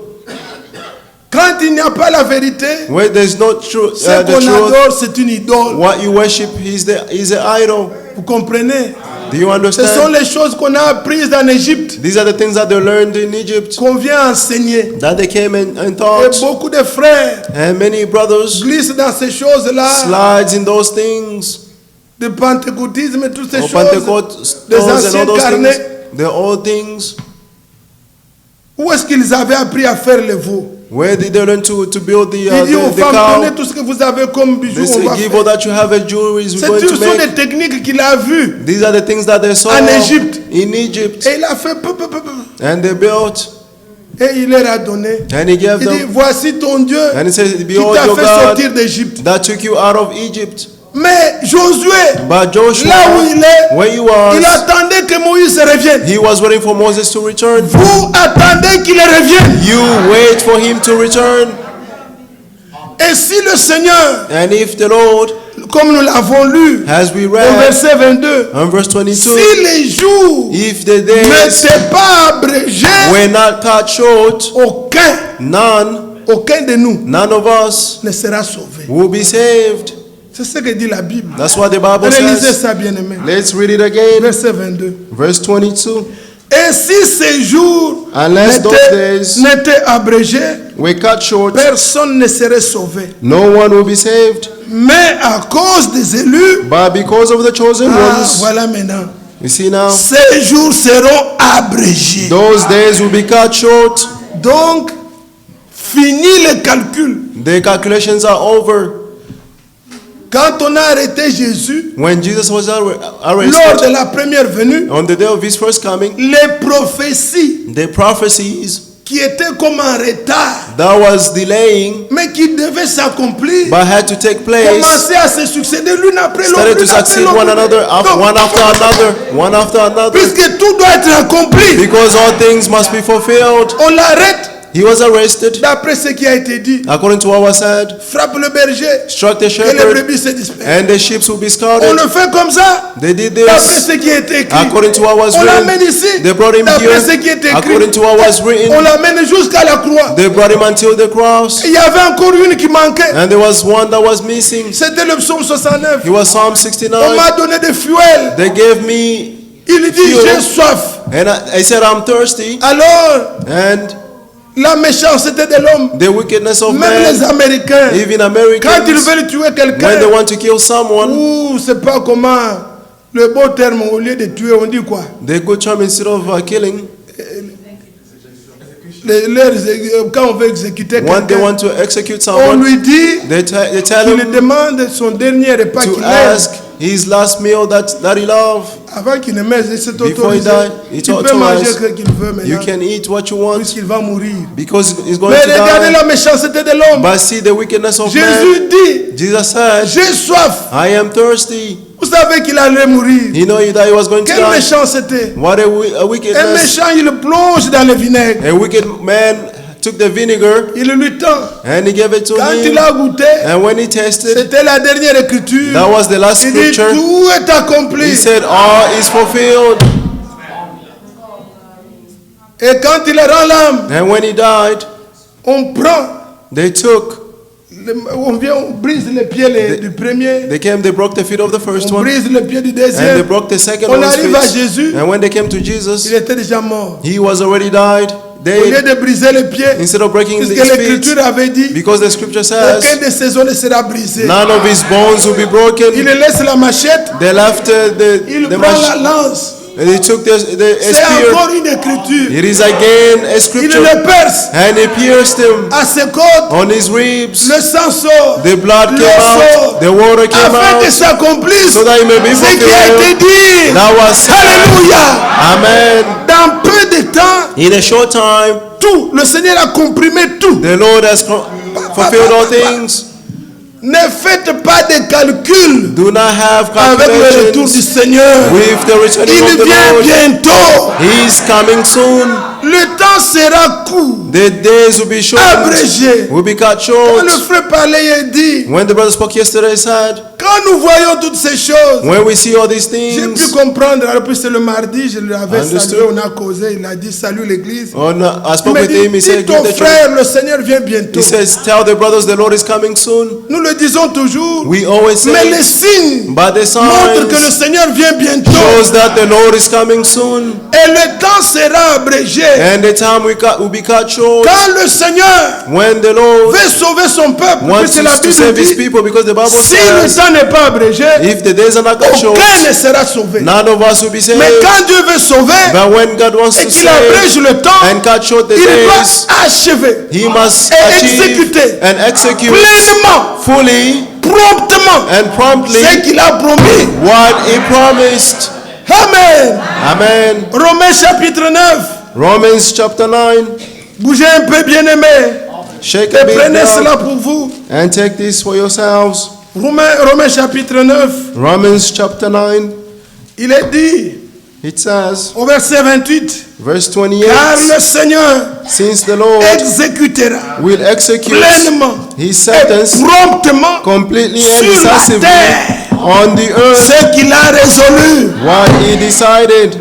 Quand il n'y a pas la vérité, Where there's no truth, ce the qu'on truth, adore, c'est une idole. what you worship is an idol. Vous comprenez? Do you Ce sont understand? les choses qu'on a apprises en Égypte, These are the things that they learned in Egypt, qu'on vient enseigner. that they came and Et taught. beaucoup de frères And many brothers glissent dans ces choses-là, slides in those things. de pentecôtisme et toutes ces Or choses, Pentecost des and all anciens those things. carnets. They're all things. Où est-ce qu'ils avaient appris à faire le veau? Where did they learn to build Il dit aux the femmes, donnez cow? tout ce que vous avez comme bijoux, They on say, va give faire. all that you have as jewelry, we're going Ce to sont make. des techniques qu'il a vues. These are the things that they saw En Égypte. in Egypt. Et il a fait peu, peu, peu, peu. And they built. Et il leur a donné. And he gave Il dit, them. voici ton Dieu And he says, qui behold t'a your fait God sortir d'Égypte. that took you out of Egypt. Mais Josué, But Joshua, là où il est, where he was, il attendait que Moïse revienne. he was waiting for Moses to return. Vous attendez qu'il revienne. You wait for him to return. Et si le Seigneur, And if the Lord, comme nous l'avons lu, as we au read verset 22, in verse 22, si les jours if the days n'étaient pas abrégés, were not cut short, aucun de nous none of us ne sera sauvé. will be saved. C'est ce que dit la Bible. That's what the Bible Réalisez says. ça, bien-aimé. Let's read it again. Verset 22. Verse 22. Et si ces jours Unless those days n'étaient abrégés, were cut short, personne ne serait sauvé. no one will be saved. Mais à cause des élus, But because of the chosen ones, voilà maintenant, you see now, ces jours seront abrégés. those days will be cut short. Donc, fini le calcul. The calculations are over. Quand on a arrêté Jésus, When Jesus was lors arrested, de la première venue, on the day of his first coming, les prophéties the prophecies qui étaient comme en retard, that was delaying mais qui devaient s'accomplir, but had to take place commençaient à se succéder l'une après l'autre. started to l'une après succeed l'autre. one another, Donc, one after another, one after another, puisque tout doit être accompli, because all things must be fulfilled. on l'arrête. He was arrested, D'après ce qui a été dit, according to what was said, frappe le berger struck the et les shepherd, brebis se dispersent. and the sheep will be On scattered. le fait comme ça. They did D'après this ce qui a été écrit, according to what was on l'amène written. ici. They brought him D'après ce here qui est écrit, according to what was on written. l'amène jusqu'à la croix. They brought him until the cross, Il y avait encore une qui manquait. and there was one that was missing. C'était le psaume 69. It was Psalm On 69. m'a donné des fuels. They gave me, Il dit, Fuel. j'ai soif. and I said, I'm thirsty. Alors, And la méchanceté de l'homme, the wickedness of même les man, Américains, even quand ils Americans, veulent tuer when they quelqu'un, want to kill someone, ou c'est pas comment le beau terme, au lieu de tuer, on dit quoi? they go charm instead of killing. Quand on veut exécuter When they quelqu'un, want to execute on someone, lui dit they tell qu'il him demande son dernier repas to qu'il aime. ask his last meal that he loved. Avant qu'il ne meure, c'est Before he autorisé. died, Il it's peut manger authorized. ce qu'il veut You maintenant, can eat what you want puisqu'il va mourir. because he's going Mais to regardez die. la méchanceté de l'homme. But see the wickedness of man. Jésus dit, Jesus said, j'ai soif. I am thirsty. Vous savez qu'il allait mourir. He knew that he was going to Quelle die. méchanceté. What a Un wickedness. méchant, il plonge dans le vinaigre. A wicked man took the vinegar Il lui tend. and he gave it to Quand il him. a goûté, And when he tasted, c'était la dernière écriture. that was the last Il dit, scripture. tout est accompli. He said, all is fulfilled. Et quand il rend l'âme, And when he died, on prend, they took, on vient, on brise les pieds du premier, they came, they broke the feet of the first on one, brise les pieds du and they deuxième. broke the second On one's arrive à feet. Jésus, And when they came to il Jesus, était déjà mort. he was already died, Au lieu dead, de briser les pieds, instead of breaking puisque his feet, l'écriture avait dit, because the scripture aucun says, de ses os ne sera brisé. none of his bones will be Il broken. laisse la machette, They left il the prend la machine, lance. and they took the C'est spear. encore une écriture. It is again a Il scripture, le perce and he pierced him à ses côtes, on his ribs. le sang sort, The blood came l'eau sort, out, the water came afin que out, s'accomplisse so that it may be ce qui a été fulfilled. dit. That was said. Alléluia. Amen. Dans peu de temps, In a short time, tout, le Seigneur a comprimé tout. the Lord has fulfilled all things. Ne faites pas de calcul Do not have avec le retour du calculations Seigneur. with the returning Il of the vient Lord. bientôt. He is coming soon. Le temps sera court, The days will be short, abrégé. will be cut Quand short. le frère parlait et dit, When the brother spoke yesterday, he said, quand nous voyons toutes ces choses, when we see all these j'ai pu things, comprendre. Alors, puis c'est le mardi, je l'avais Understood. salué, on a causé, il a dit salut l'église. I Il spoke m'a with dit, him, he dis said, ton "Greet the church." frère, le Seigneur vient bientôt. He says, tell the brothers the Lord is coming soon. Nous le disons toujours, We always mais les say, signes but the montrent que le signs Seigneur vient bientôt. shows that the Lord is coming soon. Et le temps sera abrégé. And the time will be cut short. Quand le Seigneur When the Lord veut sauver son peuple, wants puisque la to Bible save his dit, people, because the Bible si le says, temps temps n'est pas abrégé, if the days are not cut short, aucun ne sera sauvé. none of us will be saved. Mais quand Dieu veut sauver But when God wants et to qu'il save abrège le temps, and cut short the il days, doit achever He must et achieve exécuter and execute pleinement, fully promptement and promptly ce qu'il a promis. what He promised. Amen. Amen. Romains chapitre 9. Romans chapter 9. Bougez un peu, bien-aimés. Shake Et a bit prenez down cela pour vous. and take this for yourselves. Romains chapitre 9. Romans chapter 9. Il est dit It says, au verset 28. verse 28, Car le Seigneur since the Lord exécutera will execute pleinement His et sentence promptement completely and sur la decisively terre on the earth ce qu'il a résolu. what He decided.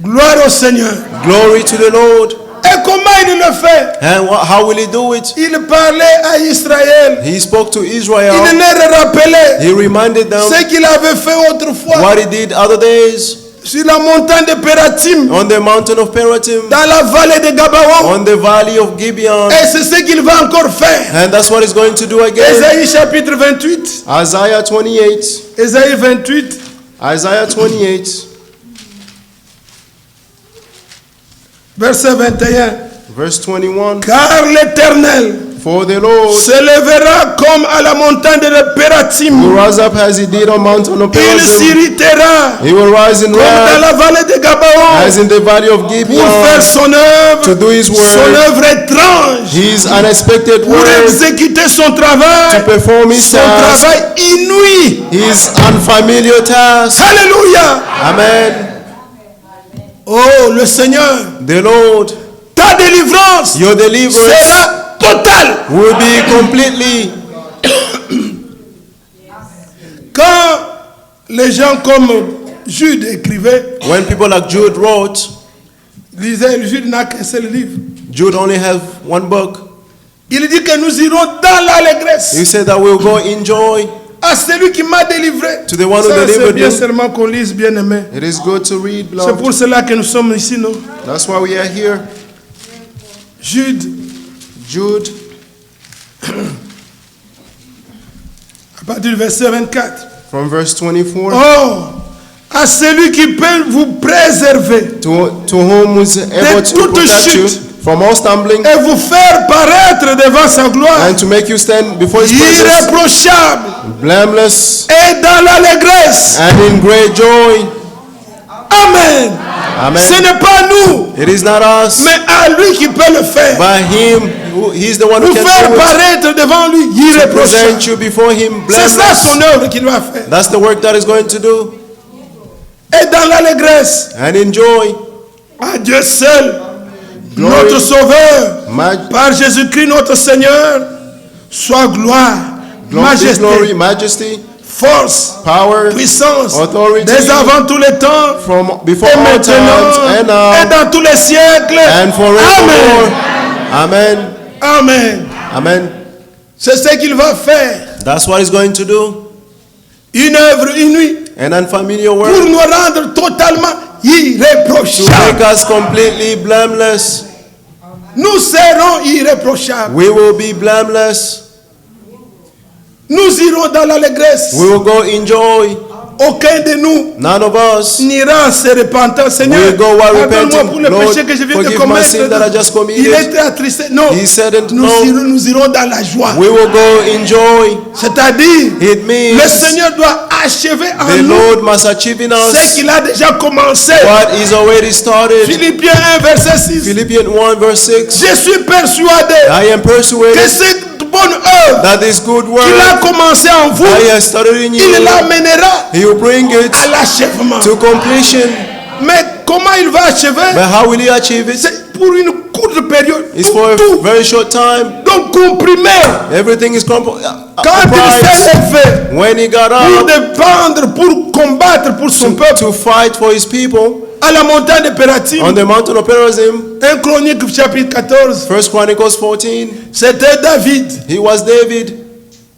Gloire au Seigneur. Glory to the Lord. Et comment il le fait? And how will He do it? Il parlait à Israël. He spoke to Il Israel. leur rappelait He reminded them ce qu'il avait fait autrefois what He did other days sur la montagne de Pératim, on the mountain of Peratim, dans la vallée de Gabaon. on the valley of Gibeon. Et c'est ce qu'il va encore faire. And that's what He's going to do again. Ésaïe chapitre 28. Isaiah 28. Ésaïe 28. Isaiah 28, Verset 21. verse 21. Car l'Éternel For the Lord se lèvera comme à la montagne de will Pératim. rise up as He did on mountain of Il Perazim. s'irritera He will rise in comme dans wrath la vallée de Gabaon as in the valley of pour faire Gibeon son œuvre, to do His son word, œuvre étrange, His unexpected pour word, exécuter son to travail, perform His son task, travail inouï. His unfamiliar task. Alléluia. Amen. Oh, le Seigneur, The Lord, ta délivrance your deliverance sera totale. will be completely. Quand les gens comme Jude écrivaient, When people like Jude wrote, disaient, Jude n'a qu'un seul livre. Jude only have one book. Il dit que nous irons dans l'allégresse He said that we'll go in joy à celui qui m'a délivré. to the one who Ça, c'est delivered bien you. seulement qu'on lise, bien aimé. It is good to read, C'est beloved. pour cela que nous sommes ici, non? That's why we are here. Jude, Jude, à partir du verset 24. from verse 24. Oh, à celui qui peut vous préserver To whom is able to toute protect you chute. from all stumbling et vous faire paraître devant sa gloire, and to make you stand before His presence irréprochable blameless et dans l'allégresse. and in great joy. Amen. Amen. Ce n'est pas nous, It is not us, mais à lui qui peut le faire. but Him. He's the one who Vous can faire do it. paraître devant lui To irréprochable. present you before Him C'est ça blameless. son œuvre qu'il va faire. That's the work that He's going to do. Et dans l'allégresse, And in joy. à Dieu seul, Glory. notre Sauveur, Maj- par Jésus-Christ notre Seigneur, soit gloire, majesté, glory, majesty, force, power, puissance, authority, dès avant tous les temps, from before et all maintenant, times and et now dans tous les siècles. and forevermore. Amen. Amen. Amen. Amen. C'est ce qu'il va faire. That's what He's going to do. Une œuvre inouïe An unfamiliar pour work nous rendre totalement to make irréprochables. us completely blameless. Nous serons irréprochables. We will be blameless. Nous irons dans l'allégresse. We will go in joy. Aucun de nous None of us n'ira en se repentant. Seigneur, will go while pardonne-moi repenting. pour le Lord, péché que je viens de forgive my sin that I commettre. just committed. Il était attristé. Non, He said it, nous, no. nous irons dans la joie. We will go in joy. C'est-à-dire, It means le Seigneur doit achever en the nous Lord must achieve in ce us qu'il a déjà commencé. what is already started. Philippiens 1, verset 6. Philippians 1 verse 6. Je suis persuadé I am que persuaded cette bonne œuvre that this good work qu'il a commencé en vous, that He has started in il you, l'amènera He will bring it à l'achèvement. to completion. Mais comment il va achever? But how will He achieve it? C'est pour une courte période. It's for Tout, a very short time. donc comprimé. Everything is Quand il comprised. s'est élevé When he got pour up défendre, pour combattre pour son peuple to fight for his people à la montagne de Pératim, on the mountain of Perazim, 1 Chronique chapitre 14, 1 Chronicles 14, c'était David. he was David.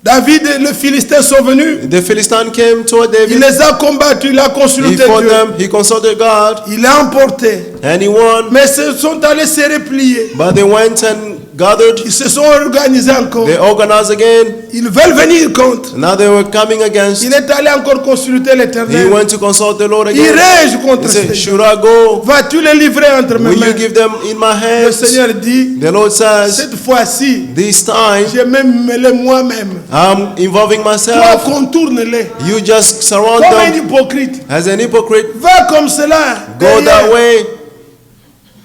David et les Philistins sont venus. The Philistine came toward Il David. les a combattus, il a He consulté fought Dieu. them. He consulted God Il a emporté. and he won. Mais ils sont allés se replier. But they went and gathered. Ils se sont organisés encore. They organized again. Ils veulent venir contre. Now they were coming against. Il est allé encore consulter He l'Éternel. went to consult the Lord again. Irai-je contre He ces said, gens? should I go? Vas-tu les livrer entre mes Will you mains? give them in my Le hands? Seigneur dit, The Lord says, cette fois-ci, this time j'ai même mêlé moi-même. I'm involving Toi, myself. contourne-les. You just surround Comme un them hypocrite. as an hypocrite. Va comme cela. Go derrière. that way.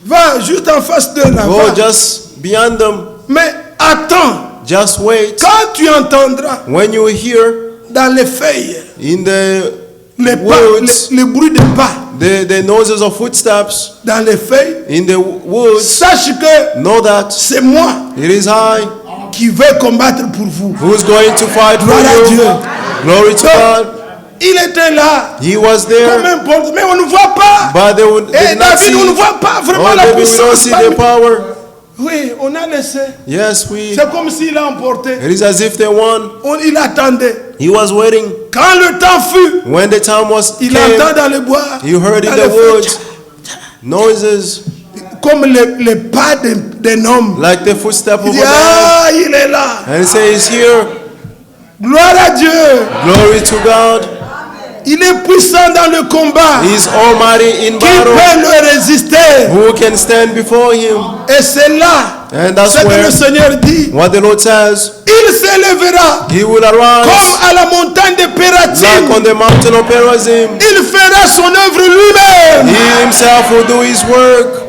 Va juste en face d'eux là. Go Va. just beyond them. Mais attends. Just wait. Quand tu entendras When you hear dans les feuilles in the les pas, woods, le bruit des pas the noises of footsteps dans les feuilles, in the woods, sache que know that c'est moi it is I qui vais combattre pour vous. who's going to fight for Gloire à you. Dieu. Glory to God. Il était là. He was Comme there, un porte, mais on ne voit pas. but they Et did not see. David, on ne voit pas vraiment Oh, la David, we don't puissance. see the power. Oui, on a laissé. Yes, we. C'est comme s'il a emporté. It is as if they won. Il attendait. He was waiting. Quand le temps fut, When the time was il came, entend dans les bois, you heard in dans the les feuilles, woods noises comme les pas d'un homme. like the footstep Il of dit, a man. ah, il est là. And he says, here, Gloire à Dieu. glory to God. Il est puissant dans le combat. He is almighty in Qui battle. peut le résister? Who can stand before him? Et c'est là And that's ce que where le Seigneur dit. what the Lord says, Il s'élèvera he will comme arise à la montagne de like Pératim. on the mountain of Perazim. Il fera son œuvre lui-même. He himself will do his work.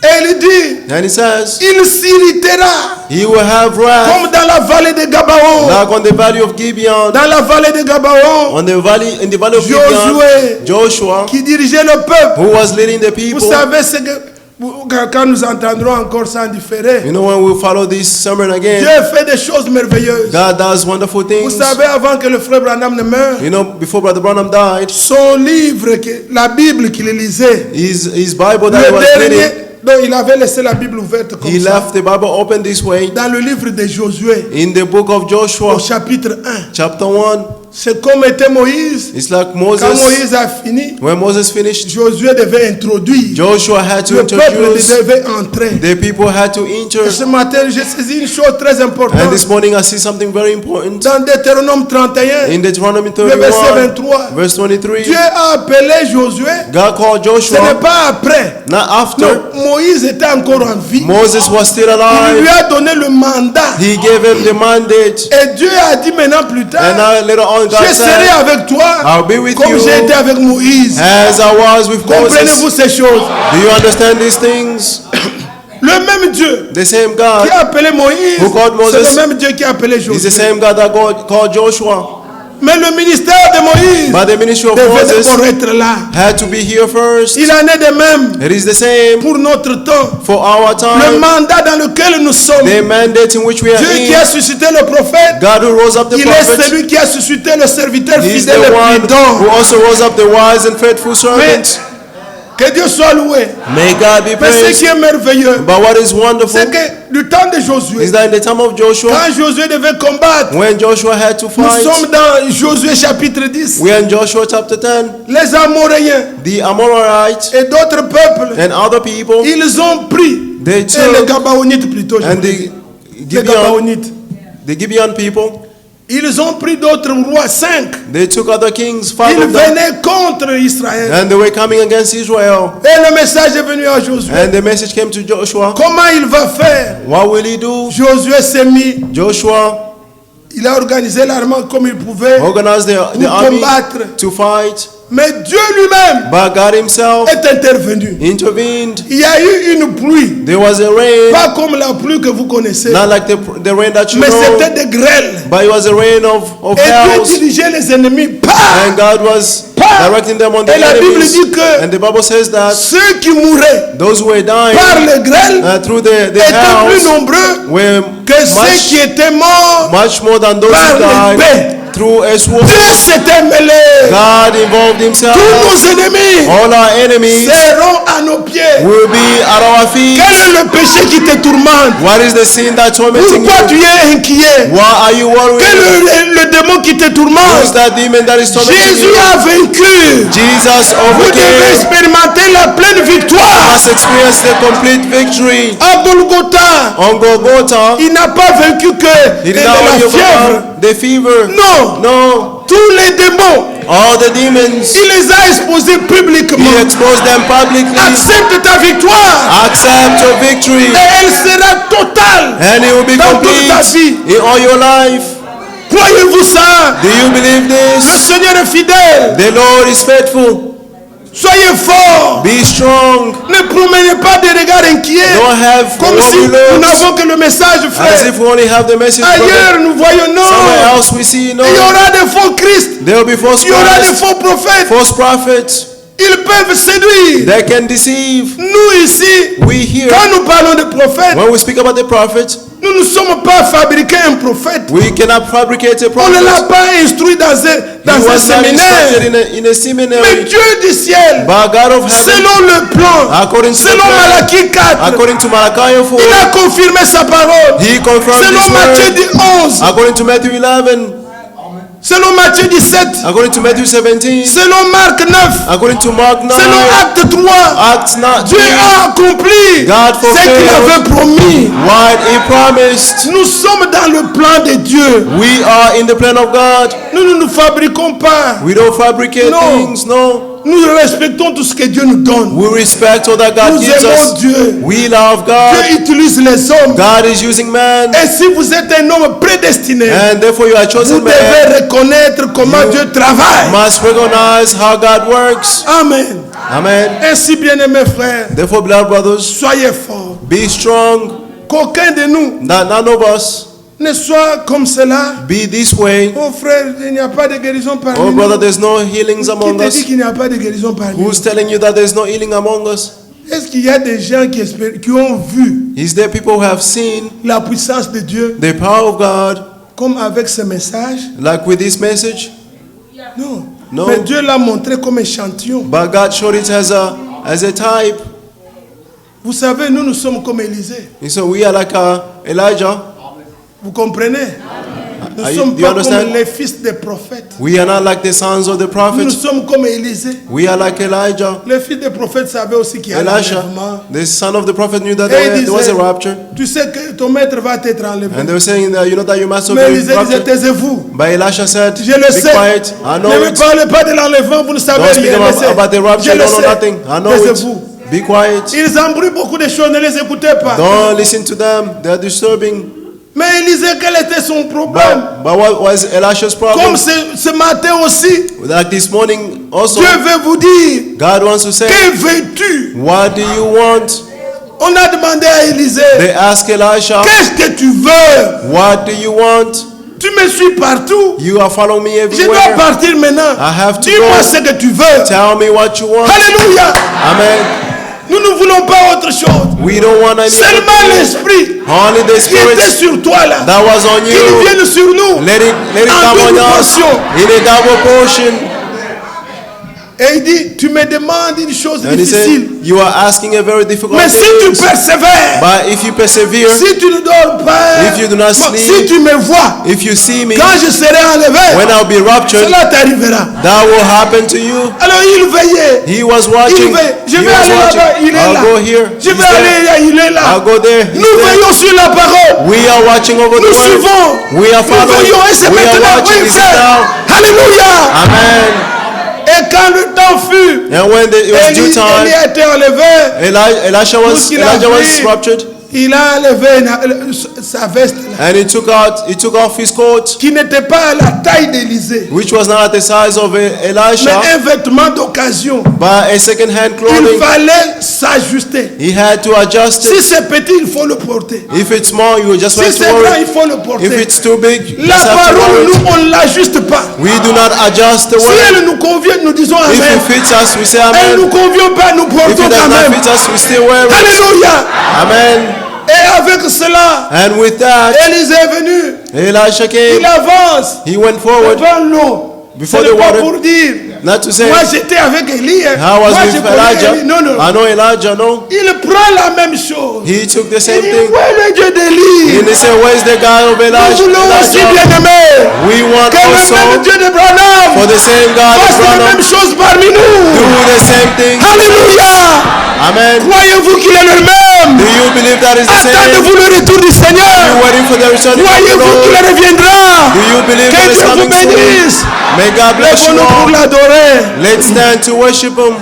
Et il dit, And he says, il s'irritera he will have wrath comme dans la vallée de Gabaon. like on the valley of Gibeon. Dans la vallée de Gabaon, In the valley of Josué, Gibeon, Joshua, qui dirigeait le peuple. who was leading the Vous people. savez ce que quand nous entendrons encore ça en différé, You know, when we follow this sermon Dieu again, fait des choses merveilleuses. God does wonderful Vous things. savez, avant que le frère Branham ne meure, You know, before Brother Branham died, son livre, la Bible qu'il lisait, his Bible that he le was dernier, reading, donc il avait laissé la Bible ouverte comme he ça. left the Bible open this way. Dans le livre de Josué, In the book of Joshua, au chapitre 1, chapter 1, c'est comme était Moïse. it's like Quand Moses. Moïse a fini, When Moses finished, Josué devait introduire. Joshua had to Le peuple introduce. devait entrer. The people had to enter. Et ce matin, j'ai saisi une chose très And importante. this morning I see something very important. Dans Deutéronome 31, In Deuteronomy le verset 31, 23, verse 23, Dieu a appelé Josué. God called Ce n'est Joshua, pas après. not after. Non, Moïse était encore en vie. Moses was still Il lui alive. a donné le mandat. He gave him the mandate. Et Dieu a dit maintenant plus And tard, now later on, God je serai said, avec toi I'll be with comme you j'ai été avec Moïse. as I was with Comprenez-vous Moses. ces choses? Do you understand these things? Le même Dieu The same qui God a appelé Moïse, Who called Moses? c'est le même Dieu qui a appelé is the Josué. same God that God called Joshua. Mais le ministère de Moïse But the ministry of devait Moses d'abord être là. had to be here first. Il en est de même It is the same pour notre temps. for our Le time. mandat dans lequel nous sommes. The mandate in which we are Dieu qui a in. suscité le prophète, God who rose up the il est prophet. celui qui a suscité le serviteur He is fidèle the et one prudent. who also rose up the wise and faithful servant. Que Dieu soit loué. May God be Mais ce praised. qui est merveilleux, But what is wonderful c'est que du temps de Josué, is that in the time of Joshua, quand Josué devait combattre, when Joshua had to nous fight, sommes dans Josué chapitre 10, we are in Joshua chapter 10, les Amoréens the Amorites et d'autres peuples, and other people, ils ont pris, they et les took, Gabaonites plutôt, and les Gibeon, Gabaonites, the Gibeon people, ils ont pris d'autres rois, 5. they took other kings, 5 Ils of them, venaient contre Israël. and they were coming against Israel. Et le message est venu à Josué. And the message came to Joshua. Comment il va faire? What will he do? Josué s'est mis, Joshua il a organisé l'armée comme il pouvait organized the pour army combattre. to fight, Mais Dieu lui-même but God himself est intervenu. intervened. Il y a eu une pluie, There was a rain, pas comme la pluie que vous connaissez, not like the rain that you mais know, c'était des grêles. but it was a rain of Et hells. Dieu dirigeait les ennemis. And God was directing them on the Et la Bible enemies. dit que And the Bible says that ceux qui mouraient those who were dying par les grêles through the étaient plus hells nombreux were que ceux qui étaient morts much more than those par who les died paix. through a sword. Dieu s'était mêlé. God involved himself. Tous nos ennemis All our enemies seront à nos pieds. will be at our feet. Quel est le péché qui te tourmente? What is the sin that's tormenting Pourquoi tu you? es inquiet? Why are you worried? Quel est le démon qui te Who's tourmente? that demon that is tormenting Jésus you? a vaincu. Jesus Vous devez overcame. expérimenter la pleine victoire. Must experience the complete victory. À Golgotha, On Golgotha, il n'a pas vaincu que he de did not only la fièvre. overcome the fever. Non, No, tous les démons, all the demons, il les a exposés publiquement. he exposed them publicly. Accepte ta victoire Accept your victory, et elle sera totale. and it will be Dans toute ta complete vie. in all your life. Croyez-vous ça? Do you believe Le this? Seigneur est fidèle. The Lord is faithful. Soyez forts. Be strong. Ne promenez pas des regards inquiets. Don't have Comme si worry nous looks n'avons que le message, as frère. if we only have the message. Brother. Ailleurs, nous voyons non. Somewhere else we see no. Il y aura des faux Christ. There will be false Il y aura des Christ, faux prophètes. false prophets. Ils peuvent séduire. They can deceive. Nous ici, We here, quand nous parlons de prophètes, when we speak about the prophet, nous ne sommes pas fabriqués un prophète. we cannot fabricate a On ne l'a prophet. pas instruit dans He un was not instructed séminaire. in a Mais seminary. Dieu du ciel, But God of heaven, selon le plan, according to the selon plan, Malachie 4, according to Malachi il 4, a confirmé sa parole. he confirmed Selon his Matthieu word. 11, According to Matthew 11, selon Matthieu 17, according to Matthew 17, selon Marc 9, according to Mark 9, selon Acte 3, Acts not Dieu a accompli God ce qu'il fulfilled avait promis. what he promised. Nous sommes dans le plan de Dieu. We are in the plan of God. Nous ne nous fabriquons pas. We don't fabricate No. things, no. Nous respectons tout ce que Dieu nous donne. We respect all that God Nous gives aimons us. Dieu. We love God. Dieu utilise les hommes. God is using man, Et si vous êtes un homme prédestiné, and therefore you are vous chosen man. devez reconnaître comment You Dieu travaille. Must recognize how God works. Amen. Amen. Ainsi, bien-aimés frères, Therefore, beloved brothers, soyez forts. be strong. Qu'aucun de nous That none of us ne soit comme cela. be this way. Oh frère, il n'y a pas de guérison parmi Oh nous. brother, there's no healings Qui among te us. dit qu'il n'y a pas de guérison parmi nous? Who's telling you that there's no healing among us? Est-ce qu'il y a des gens qui ont vu Is there people who have seen la puissance de Dieu the power of God comme avec ce message? like with this message? Non. No. Mais Dieu l'a montré comme échantillon. But God showed it as a type. Vous savez, nous sommes comme Élisée. And so we are like Elijah. Vous comprenez? Nous ne Are you- sommes do you pas understand? comme les fils des prophètes. We are not like the sons of the Nous prophets. sommes comme Élisée. We are like Elijah. Les fils des prophètes savaient aussi qu'il y a Elisha, l'enlèvement. the son of the prophet, knew that Et il there was a disait, rapture. tu sais que ton maître va t'être enlevé. And they were saying that you know that your master Mais will be Élisée disait, raptured. taisez-vous. But Elisha said, Je le be sais. quiet. I know Ne me it. parlez pas de l'enlèvement, vous ne savez Don't speak rien. about, Laissez. about the rapture. Je You le don't know sais. nothing. I know it. Taisez-vous. Be quiet. Ils embrouillent beaucoup de choses, ne les écoutez pas. Don't listen to them. They are disturbing. Mais Élisée, quel était son problème? But what was Elisha's Comme problem? ce matin aussi, Like this morning also, Dieu veut vous dire, God wants to say, que veux-tu? what do you want? On a demandé à Élisée, They ask Elisha, qu'est-ce que tu veux? what do you want? Tu me suis partout. You are following me Je dois everywhere. partir maintenant. I have to Dis-moi go. ce que tu veux. Tell me what you want. Alléluia. Amen. Nous ne voulons pas autre chose. We don't want any Seulement other thing. l'esprit Only the qui était Spirit sur toi là. that was on Qu'il you. vienne sur nous. Let it En come double on us portion. in a double portion. Et il dit, tu me demandes une chose And he said, difficile. you are asking a very difficult Mais si tu thing. persévères, But if you persevere, si tu ne dors pas, If you do not bon, sleep, si tu me vois, if you see me, quand je serai enlevé, when I'll be raptured, cela t'arrivera. that will happen to you. Alors il veillait. He was Il watching. veille. Je He vais was aller là-bas, il watching. est là. I'll go here. Je He's vais aller there. là, il est là. I'll go there. He's Nous there. veillons sur la parole. We are watching over Nous the word. suivons. We are Nous following. veillons et c'est We are maintenant. watching. Oui, Is it frère. now? Alléluia. Amen. Et quand le temps fut, And when it was due Élie time, a été enlevé. Elisha was Lorsqu'il a Elijah was pris- raptured, Il a enlevé sa veste là, and he took off his coat, qui n'était pas à la taille d'Élisée, which was not at the size of mais Elisha, un vêtement d'occasion. but a second-hand Il clothing. fallait s'ajuster. He had to adjust Si it. c'est petit, il faut le porter. If it's small, you just Si have c'est to grand, worry. il faut le If porter. it's too big, you La just have to parole, worry. nous, on ne l'ajuste pas. We do not adjust the Si word. elle nous convient, nous disons If Amen. it fits us, we say Elle ne nous amen. convient pas, nous If portons it does quand not même. fit us, we still wear it. Alléluia. Amen. Et avec cela, And with that, Élisée est venu. Elisha Il came. avance He went forward devant l'eau. Ce before n'est the pas water. pour dire Not to say, moi j'étais avec Élie. I was Moi je with connais Elijah. Élie. Non, non. I know Elijah, no. Il prend la même chose. He took the Il same dit, thing. où est le Dieu d'Élie? And they said, where's the God of Nous voulons aussi, Elijah? bien-aimés, We want que le même also Dieu de Branham for the same God of fasse la Branham même chose parmi nous. do the same thing. Alléluia. Amen. Croyez-vous qu'il est le même? Do you believe that is the same? Attendez-vous le retour du Seigneur. You waiting for the return of the Croyez-vous qu'il Lord? reviendra? Do you believe Que that is Dieu vous coming soon? bénisse. May God bless you Lèvons-nous pour all. l'adorer. Let's stand to worship Him.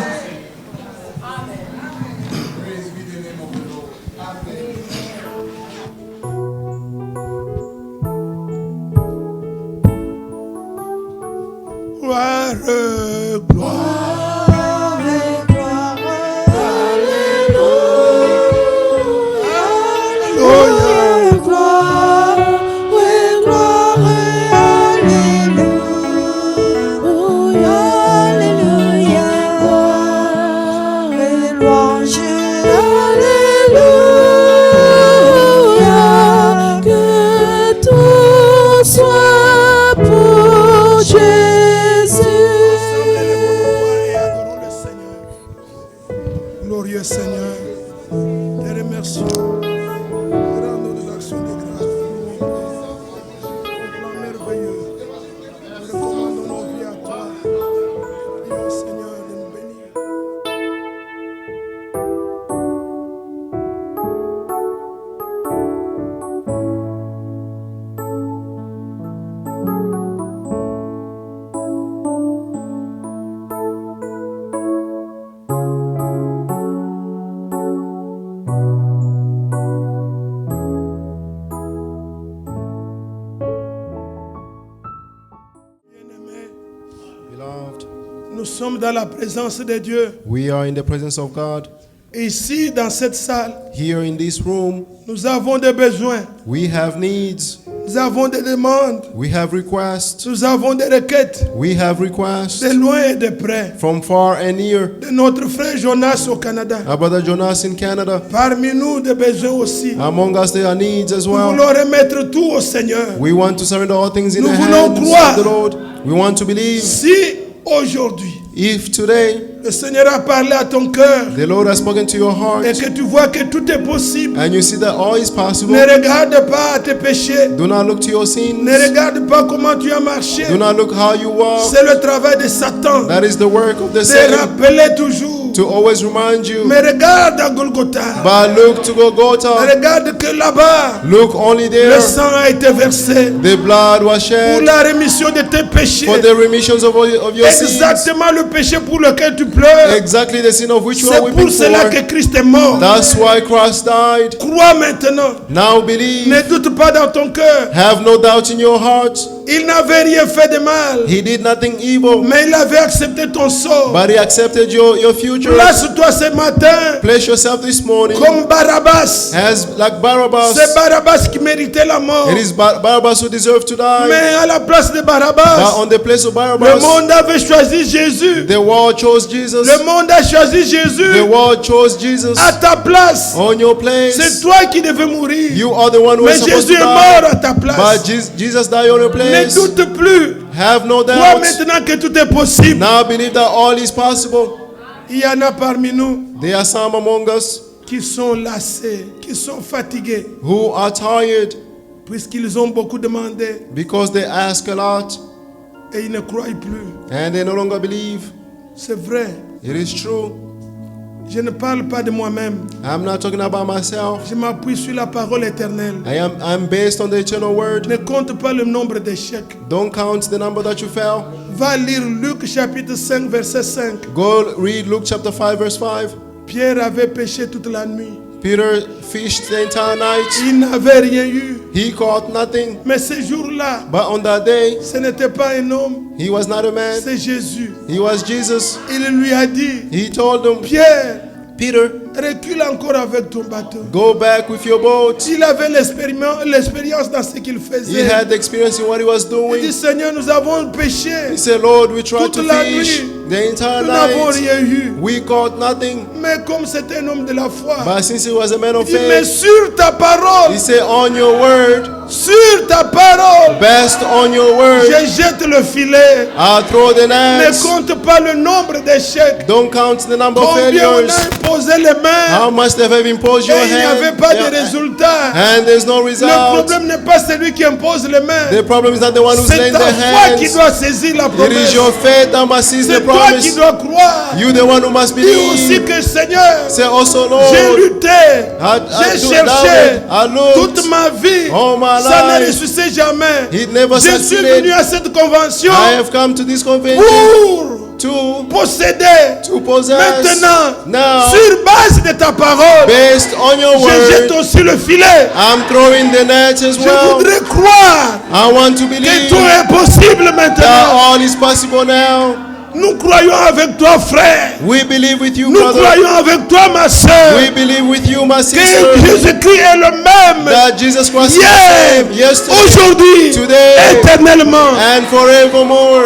Gloire, gloire. Alléluia. Glorieux Seigneur, te remercions. Te rendons de l'action de grâce. Ton plan merveilleux. Nous recommandons nos vies à toi. Prions Seigneur de nous bénir. Bien-aimés, Beloved, nous sommes dans la présence de Dieu. we are in the presence of God. Et ici, dans cette salle, Here in this room, nous avons des besoins. we have needs. Nous avons des demandes. We have requests. Nous avons des requêtes. We have requests De loin et de près. from far and near. De notre frère Jonas au Canada. Our brother Jonas in Canada. Parmi nous, des besoins aussi. Among us, there are needs as Nous well. voulons remettre tout au Seigneur. We want to surrender all things in Nous the voulons hands croire. of the Lord. We want to believe. Si aujourd'hui, If today le Seigneur a parlé à ton cœur the Lord has spoken to your heart et que tu vois que tout est possible, and you see that all is possible, ne regarde pas tes péchés. do not look to your Ne sins. regarde pas comment tu as marché. Do not look how you walk. C'est le travail de Satan. That is the work of the De Satan, rappeler toujours. to always remind you. Mais regarde à Golgotha. But look to Golgotha. Regarde que là-bas, Look only there. le sang a été versé The blood was pour shed la rémission de tes péchés. for the remissions of your sins. Exactement le péché pour lequel tu pleures. Exactly the sin of which you C'est are pour weeping cela for. que Christ est mort. That's why Christ died. Crois maintenant. Now believe. Ne doute pas dans ton cœur. Have no doubt in your heart. Il n'avait rien fait de mal, He did nothing evil, mais il avait accepté ton sort. but he accepted your future. Place-toi ce matin Place yourself this morning comme Barabbas. as like Barabbas. C'est Barabbas qui méritait la mort. It is Barabbas who deserved to die. Mais à la place de But Barabbas, on the place of le Barabbas, monde avait choisi Jésus. the world chose Jesus. Le monde a choisi The Jésus world chose Jesus. à ta place. On your C'est place. toi qui devais mourir. You are the one who Mais is supposed Jésus to est mort die. à ta But place. Jesus died on your Ne place. doute plus. Have no Crois doubt. maintenant que tout est possible. Now believe that all is possible. Il y en a parmi nous There are some among us qui sont lassés, qui sont fatigués, who are tired puisqu'ils ont beaucoup demandé because they ask a lot et ils ne croient plus. and they no longer believe. C'est vrai. It is true. Je ne parle pas de moi-même. I'm not talking about myself. Je m'appuie sur la parole éternelle. I'm based on the eternal word. Ne compte pas le nombre d'échecs. Don't count the number that you fell. Va lire Luc chapitre 5 verset 5. Go read Luke chapter 5 verse 5. Pierre avait péché toute la nuit. Peter fished the entire night. Il n'avait rien eu. He caught nothing. Mais ce jour-là, But on that day, ce n'était pas un homme, he was not a man. c'est Jésus. He was Jesus. Il lui a dit, He told them, Pierre, Peter, recule encore avec ton bateau. go back with your boat. Il avait l'expérience dans ce qu'il He faisait. had the experience in what he was Il doing. dit, Seigneur, nous avons péché. He said, Lord, we tried to Toute la fish nuit, the entire Nous n'avons night. rien eu. We caught nothing. Mais comme c'était un homme de la foi, But since he was a man of il dit, mais faith, sur ta parole, he said, on your word, Sur ta parole, Based on your word, je jette le filet. I throw the Ne nets. compte pas le nombre d'échecs. Don't count the number of Combien on failures. a imposé les mains How much they have imposed et your il n'y avait hand. pas de Yeah. résultat. And there's no Le result. problème n'est pas celui qui impose les mains. The problem is not the one who's C'est laying ta the foi qui hands. doit saisir la It is promesse. your faith that must seize the C'est toi qui promise. dois croire. You the one who must Dis aussi believe. que Seigneur, Say also, j'ai Lord, lutté, j'ai do cherché I looked. toute ma vie. All my Ça ne life. ressuscite jamais. It never Je suis venu succeeded. à cette convention I have come to this convention pour to posséder. possess. Maintenant, Now, sur base de ta parole, based on your je jette word, aussi le filet. I'm throwing the net as Je well. voudrais croire I want to que believe tout est possible that maintenant. all is possible now. Nous croyons avec toi, frère. We believe with you, Nous brother. croyons avec toi, ma soeur. We believe with you, my Que sister, Jésus-Christ est le même. that Jesus Christ is Hier, the same yesterday, aujourd'hui, today, éternellement. and forevermore.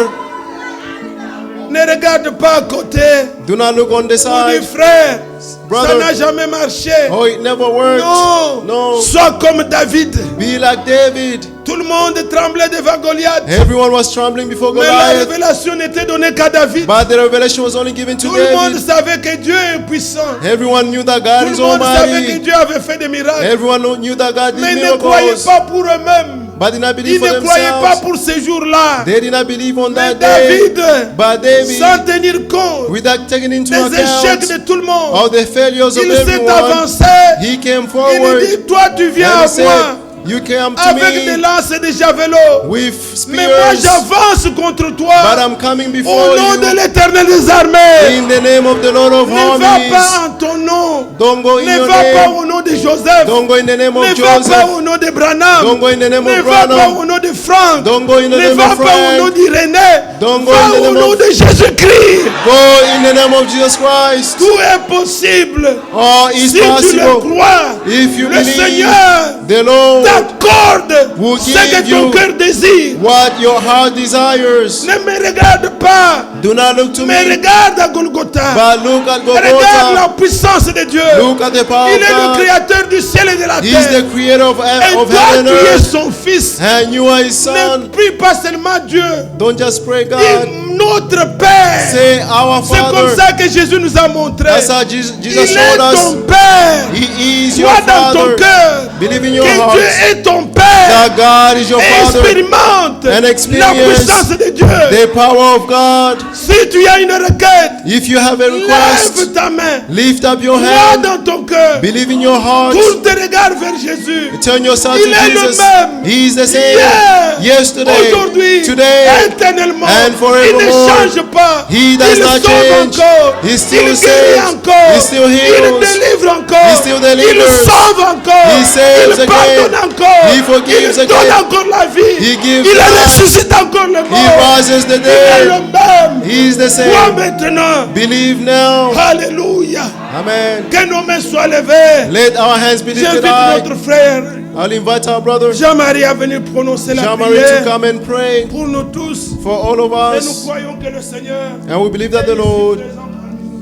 Ne regarde pas à côté. Do not look on the On dit, side. frère, ça Brother. n'a jamais marché. Oh, it never worked. Non. No. Sois comme David. Be like David. Tout le monde tremblait devant Goliath. Everyone was trembling before Mais la Goliath, révélation n'était donnée qu'à David. but the revelation was only given to Tout le monde David. savait que Dieu est puissant. Everyone knew that Tout God le is monde savait que almighty. Dieu avait fait des miracles. Everyone knew that God Mais did ils ne croyaient miracles, pas pour eux-mêmes. but did not believe Ils for ne croyaient pas themselves. pour ces jours-là. They did not believe on Mais that day. David, But David, sans tenir compte without taking into des échecs account de tout le monde, all the failures of il s'est everyone, avancé. he came Il forward dit, toi tu viens and à he said, moi you came to avec des me lances et des javelots. with Mais moi spears, j'avance contre but toi I'm coming au before nom de you l'Éternel des armées. in the name of the Lord of Ne va armies. pas en ton nom. Don't go in Ne your va pas name. au nom de Joseph. Don't go in the name Ne of va pas Joseph. au nom de Branham. Don't go in the name Ne of va pas Branham. au nom de Franck. Don't go in the Ne name va of pas au nom Frank. d'Irénée. Don't go Va in the au name nom of- de Jésus-Christ. Go in the name of Jesus Christ. Tout est possible. All is Si tu le possible. crois, If you le believe, Seigneur the Lord t'accorde will ce que give ton you cœur désire. what your heart desires. Ne me regarde pas, Do not look to mais me, regarde à Golgotha. but look at Regarde la Golgotha. puissance de Dieu. Look at the power Il of est le God. créateur du ciel et de la He is terre. the creator of Et of toi, heaven and tu es earth. son fils. And you are his Ne son. prie pas seulement Dieu. Don't just pray God. Dis notre Père. Say our C'est comme Father. ça que Jésus nous a montré. That's how Jesus Il showed est us. ton Père. He is your Crois dans ton Father. cœur Believe in your que heart Dieu est ton Père. that God is your Et Father. expérimente And la experience puissance de Dieu. the power of God. Si tu as une requête, If you have a request, lève ta main. lift up your Crois hand. dans ton cœur. Believe in your heart. Tourne tes regards vers Jésus. Turn yourself Il est to le Jesus. même. He is the same. Hier, Yesterday, aujourd'hui, today, éternellement. and Il ne forevermore. change pas. He does il not sauve change. encore. He still il guérit saves. encore. He still il heals. délivre encore. He still il delivers. sauve encore. He saves il pardonne again. encore. He forgives il donne again. encore la vie. He gives il life. ressuscite encore le He mort. rises the Il est le dead. même. He is the Crois same. maintenant. Believe now. Alléluia. Amen. Que nos mains soient levées. Let our hands be lifted J'invite high. notre frère I'll invite our brother Jean-Marie à venir prononcer la Jean-Marie to prière come and pray pour nous tous. for all of Et nous us. croyons que le Seigneur And we believe that the Lord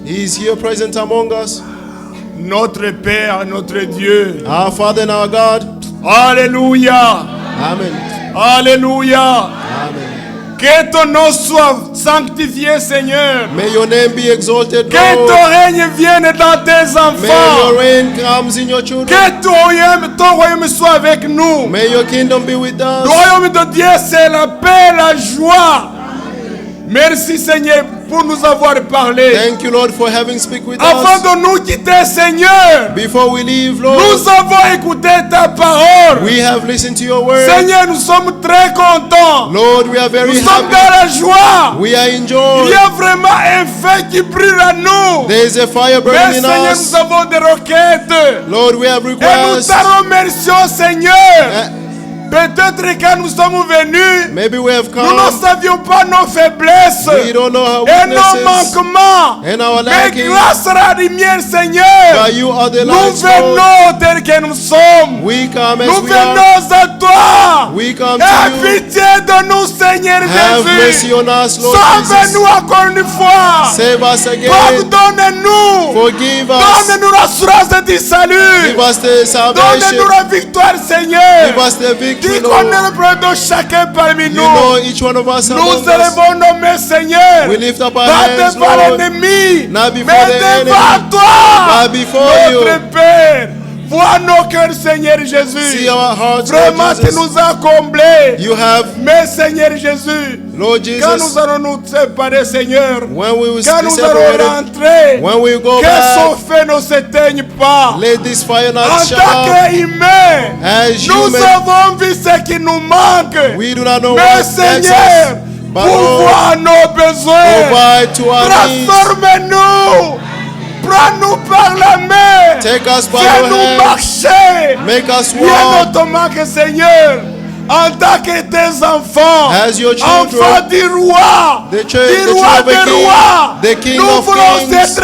is here present among us. Notre Père, notre Dieu. Our Father and our God. Alléluia. Amen. Alléluia. Amen. Que ton nom soit sanctifié, Seigneur. May your name be exalted, Que Lord. ton règne vienne dans tes May enfants. your reign comes in your children. Que ton royaume soit avec nous. May your kingdom be with Le us. royaume de Dieu, c'est la paix, la joie. Merci, Seigneur, pour nous avoir parlé. Thank you, Lord, for having speak with Avant us. de nous quitter, Seigneur, Before we leave, Lord, nous avons écouté ta parole. we have listened to your word. Seigneur, nous sommes très contents. Lord, we are Nous very sommes happy. dans la joie. We are in Il joy. y a vraiment un feu qui brille en nous. There is a fire Mais burning in Seigneur, us. nous avons des requêtes. Lord, we have Et nous requests. te remercions, Seigneur. Peut-être quand nous sommes venus, Maybe we have nous ne come. savions pas nos faiblesses We don't know our et nos weaknesses. manquements. And our Mais lacking. grâce à la lumière, Seigneur, But you are the nous light, Lord. venons tels que nous sommes. We come as Nous we are. venons à toi. We come Et aie to you. pitié de nous, Seigneur Have mercy Jésus. on us, Lord Sauve-nous Jesus. encore une fois. Save us again. Pardonne-nous. Forgive us. Donne-nous l'assurance du salut. Give us the salvation. Donne-nous la victoire, Seigneur. Give us the Et that Tu you connais know. le problème de chacun parmi You nous. know each one of us among Nous us. élevons nos mains, Seigneur. We lift up our Pas hands, devant Lord, l'ennemi, not before mais the devant enemy, toi, but before notre you. Père. Vois nos cœurs, Seigneur Jésus. See our hearts, Vraiment, Lord tu Jesus. nous as comblés. You have, Mais Seigneur Jésus, Lord quand Jesus, nous allons nous séparer, Seigneur, when we will quand be nous allons separated, rentrer, when we go que son back, feu ne s'éteigne pas. let this fire not En shut tant up. qu'humains, As nous human, avons vu ce qui nous manque. we do not know Mais what Seigneur, access, but Lord, pourvois nos besoins. provide to our needs. Transforme-nous. Prends-nous par la main. Take us by Fais-nous your hand. marcher. Make us Viens walk notamment que Seigneur, en tant que tes enfants, as your children, enfants du roi, the du roi children of des a king, rois, the king nous of voulons kings, être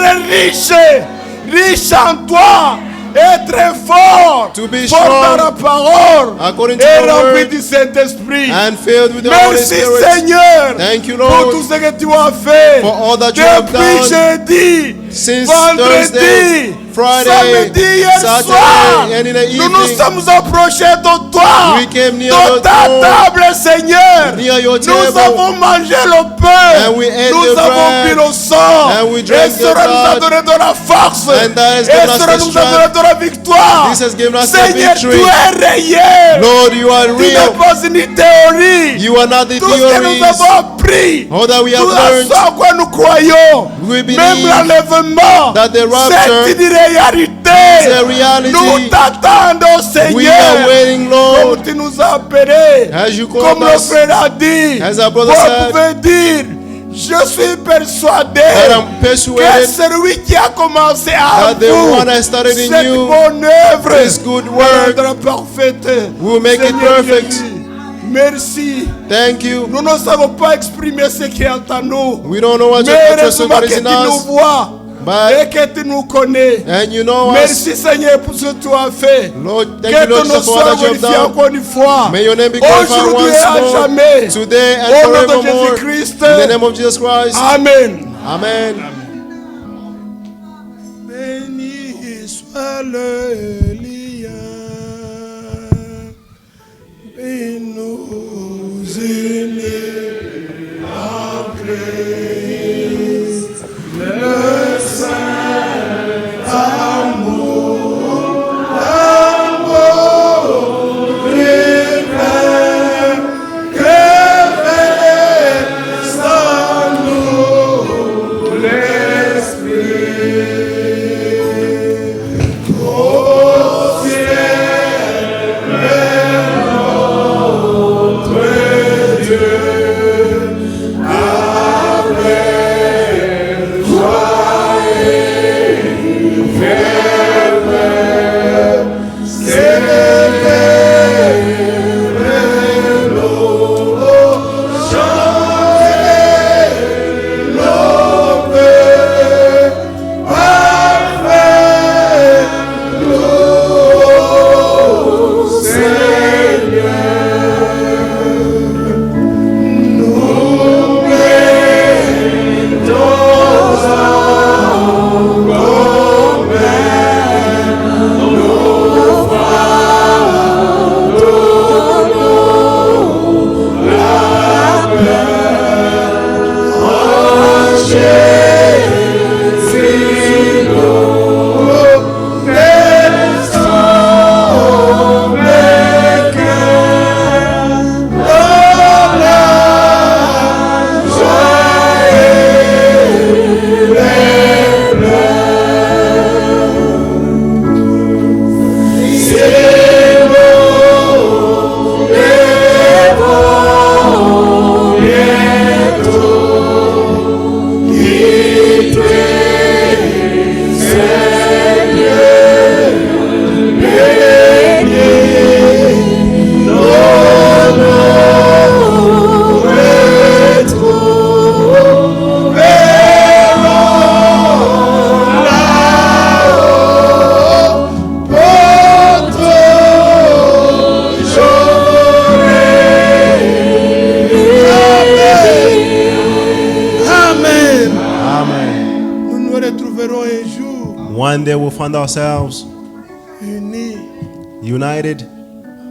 riches en toi, être forts, to be forts dans la strong parole, according to et your remplis word, du Saint-Esprit. and filled with the Holy Merci Spirit. Seigneur Thank you, pour Lord, tout ce que tu as fait for all that you have depuis done jeudi, since vendredi, Thursday, Friday, samedi, hier soir. Saturday, and in the Nous nous evening. sommes approchés de toi, We came near de the ta throne, table, Seigneur. near your Nous table, avons mangé le pain, and we ate nous the avons bread, bu le sang, and we et drank the cela nous a blood, donné de la force, and that has et given us cela the nous a donné strength. de la victoire. This has given us the Seigneur, victory. tu es réel. Lord, you are Tu n'es real. pas une théorie. You are not the Tout ce que nous theories. avons appris, All that we have tout learned, ce en quoi nous croyons, we même believe l'enlèvement, that the rapture c'est une réalité. is a reality. Nous t'attendons, We are Seigneur. waiting, Comme Lord, tu nous as appelés, as you called comme le us, frère a dit, as our brother vous said, pouvez dire, je suis persuadé that I'm que persuaded celui qui a commencé à that the vous one that started in cette you, bonne œuvre this good work, rendra parfaite. will make it Seigneur perfect. Jésus, merci. Thank you. Nous ne savons pas exprimer ce qui est en nous. We don't know what Mais your heureusement what que is tu in nous us, vois et but que tu nous connais. and you know us. Merci Seigneur pour ce que tu as fait. Lord, thank Que you, Lord, ton nom Jesus, for soit all that you have glorifié done. encore une fois. May your name be glorified Aujourd'hui et à once more, jamais. today and Au nom de forevermore. Jésus-Christ. In the name of Jesus Christ. Amen. Amen. Béni soit le lien et nous unit en Christ, le saint amour, l'amour du Père, que reste en nous l'Esprit. Au ciel, notre Dieu, avec joie et ferveur, célébrer l'eau, chanter nos peurs, parfait, loup, Seigneur. Nous mettons en commun nos fardeaux, la peur en Jésus, nous laissons mes cœurs dans la joie et les pleurs. C'est beau, mais bon, bientôt quitter, Seigneur, bénis nos noms, retrouverons là-haut votre journée. Amen. Amen. Nous nous retrouverons un jour One day we'll find ourselves unis united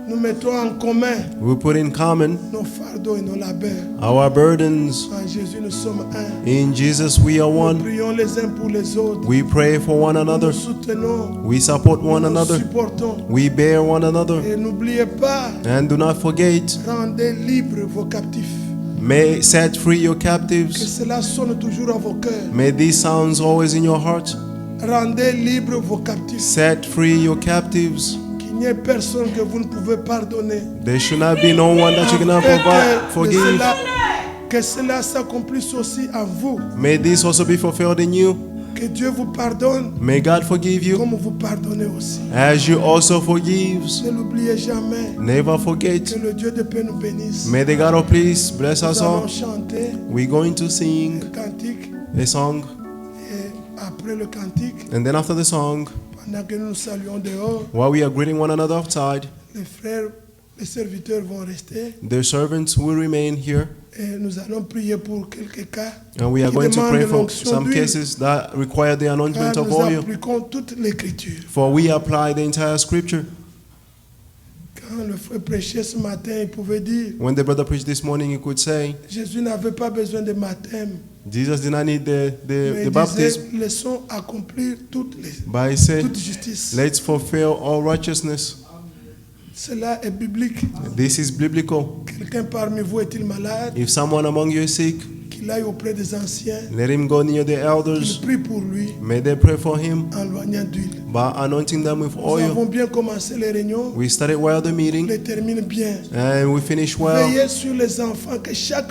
Nous mettons en commun We put in common nos fardeaux et nos labeurs. our burdens. En Jésus, nous sommes un. In Jesus, we are Nous one. prions les uns pour les autres. We pray for one Nous another. soutenons. We support one Nous another. supportons. We bear one another. Et n'oubliez pas, And do not forget, rendez libres vos captifs. may set free your Que captives. cela sonne toujours à vos cœurs. May these sounds always in your heart. Rendez libres vos captifs. Set free your captives. Qu'il n'y ait personne que vous ne pouvez pardonner. There should not be no one that you cannot forgive. Que cela s'accomplisse aussi en vous. May this also be fulfilled in you. Que Dieu vous pardonne May God forgive you comme vous pardonnez aussi. as you also forgives. Ne l'oubliez jamais. Never forget. Que le Dieu de paix nous bénisse. May the God of peace bless Nous us allons all. chanter We're going to sing le cantique. a song, Et après le cantique, and then after the song, pendant que nous nous saluons dehors, while we are greeting one another outside, les frères, les serviteurs vont rester. the servants will remain here, Et nous allons prier pour quelques cas and we are qui going to demandent pray for l'onction some d'huile. cases that require the anointment Car of nous oil. appliquons toute l'écriture. For we apply the entire scripture. Quand le frère prêchait ce matin, il pouvait dire, When the brother preached this morning, he could say, Jésus n'avait pas besoin de baptême. Jesus did not need Mais the il baptism, disait, laissons accomplir but he said, toute justice. let's fulfill all righteousness. Cela est biblique. This is biblical. Quelqu'un parmi vous est-il malade? If someone among you is sick, Qu'il aille auprès des anciens. let him go near the Qu'il elders. prie pour lui May they pray for him en loignant d'huile. by anointing them with Nous oil. avons bien commencé les réunions. We started well the On meeting, les termine bien. and we finished well. Veillez sur les enfants, que chaque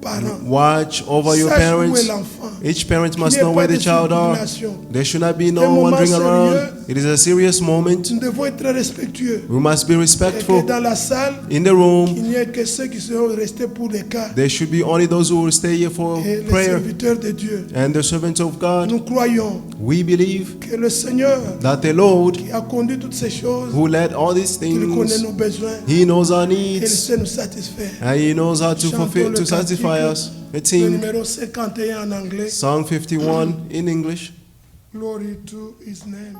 parent Watch over your sache où est parents. l'enfant. Each parent Qu'il must n'y ait know pas where de the child are. circulation. There should not be Un no moment wandering around. sérieux. It is a serious moment. Nous devons être très respectueux. We must be Et que respectful. dans la salle, In the room, il n'y ait que ceux qui seront restés pour les cas. there should be only those who will stay here for Et les prayer. serviteurs de Dieu. And the servants of God, Nous croyons we believe que le Seigneur that the Lord, qui a conduit toutes ces choses, who led all these il connaît things, nos besoins He knows our et il needs, sait nous satisfaire. and He knows how to Chantons fulfill, le to satisfy cantique, us. Let's Le sing numéro 51 en anglais. Song 51 in English. Glory to His name.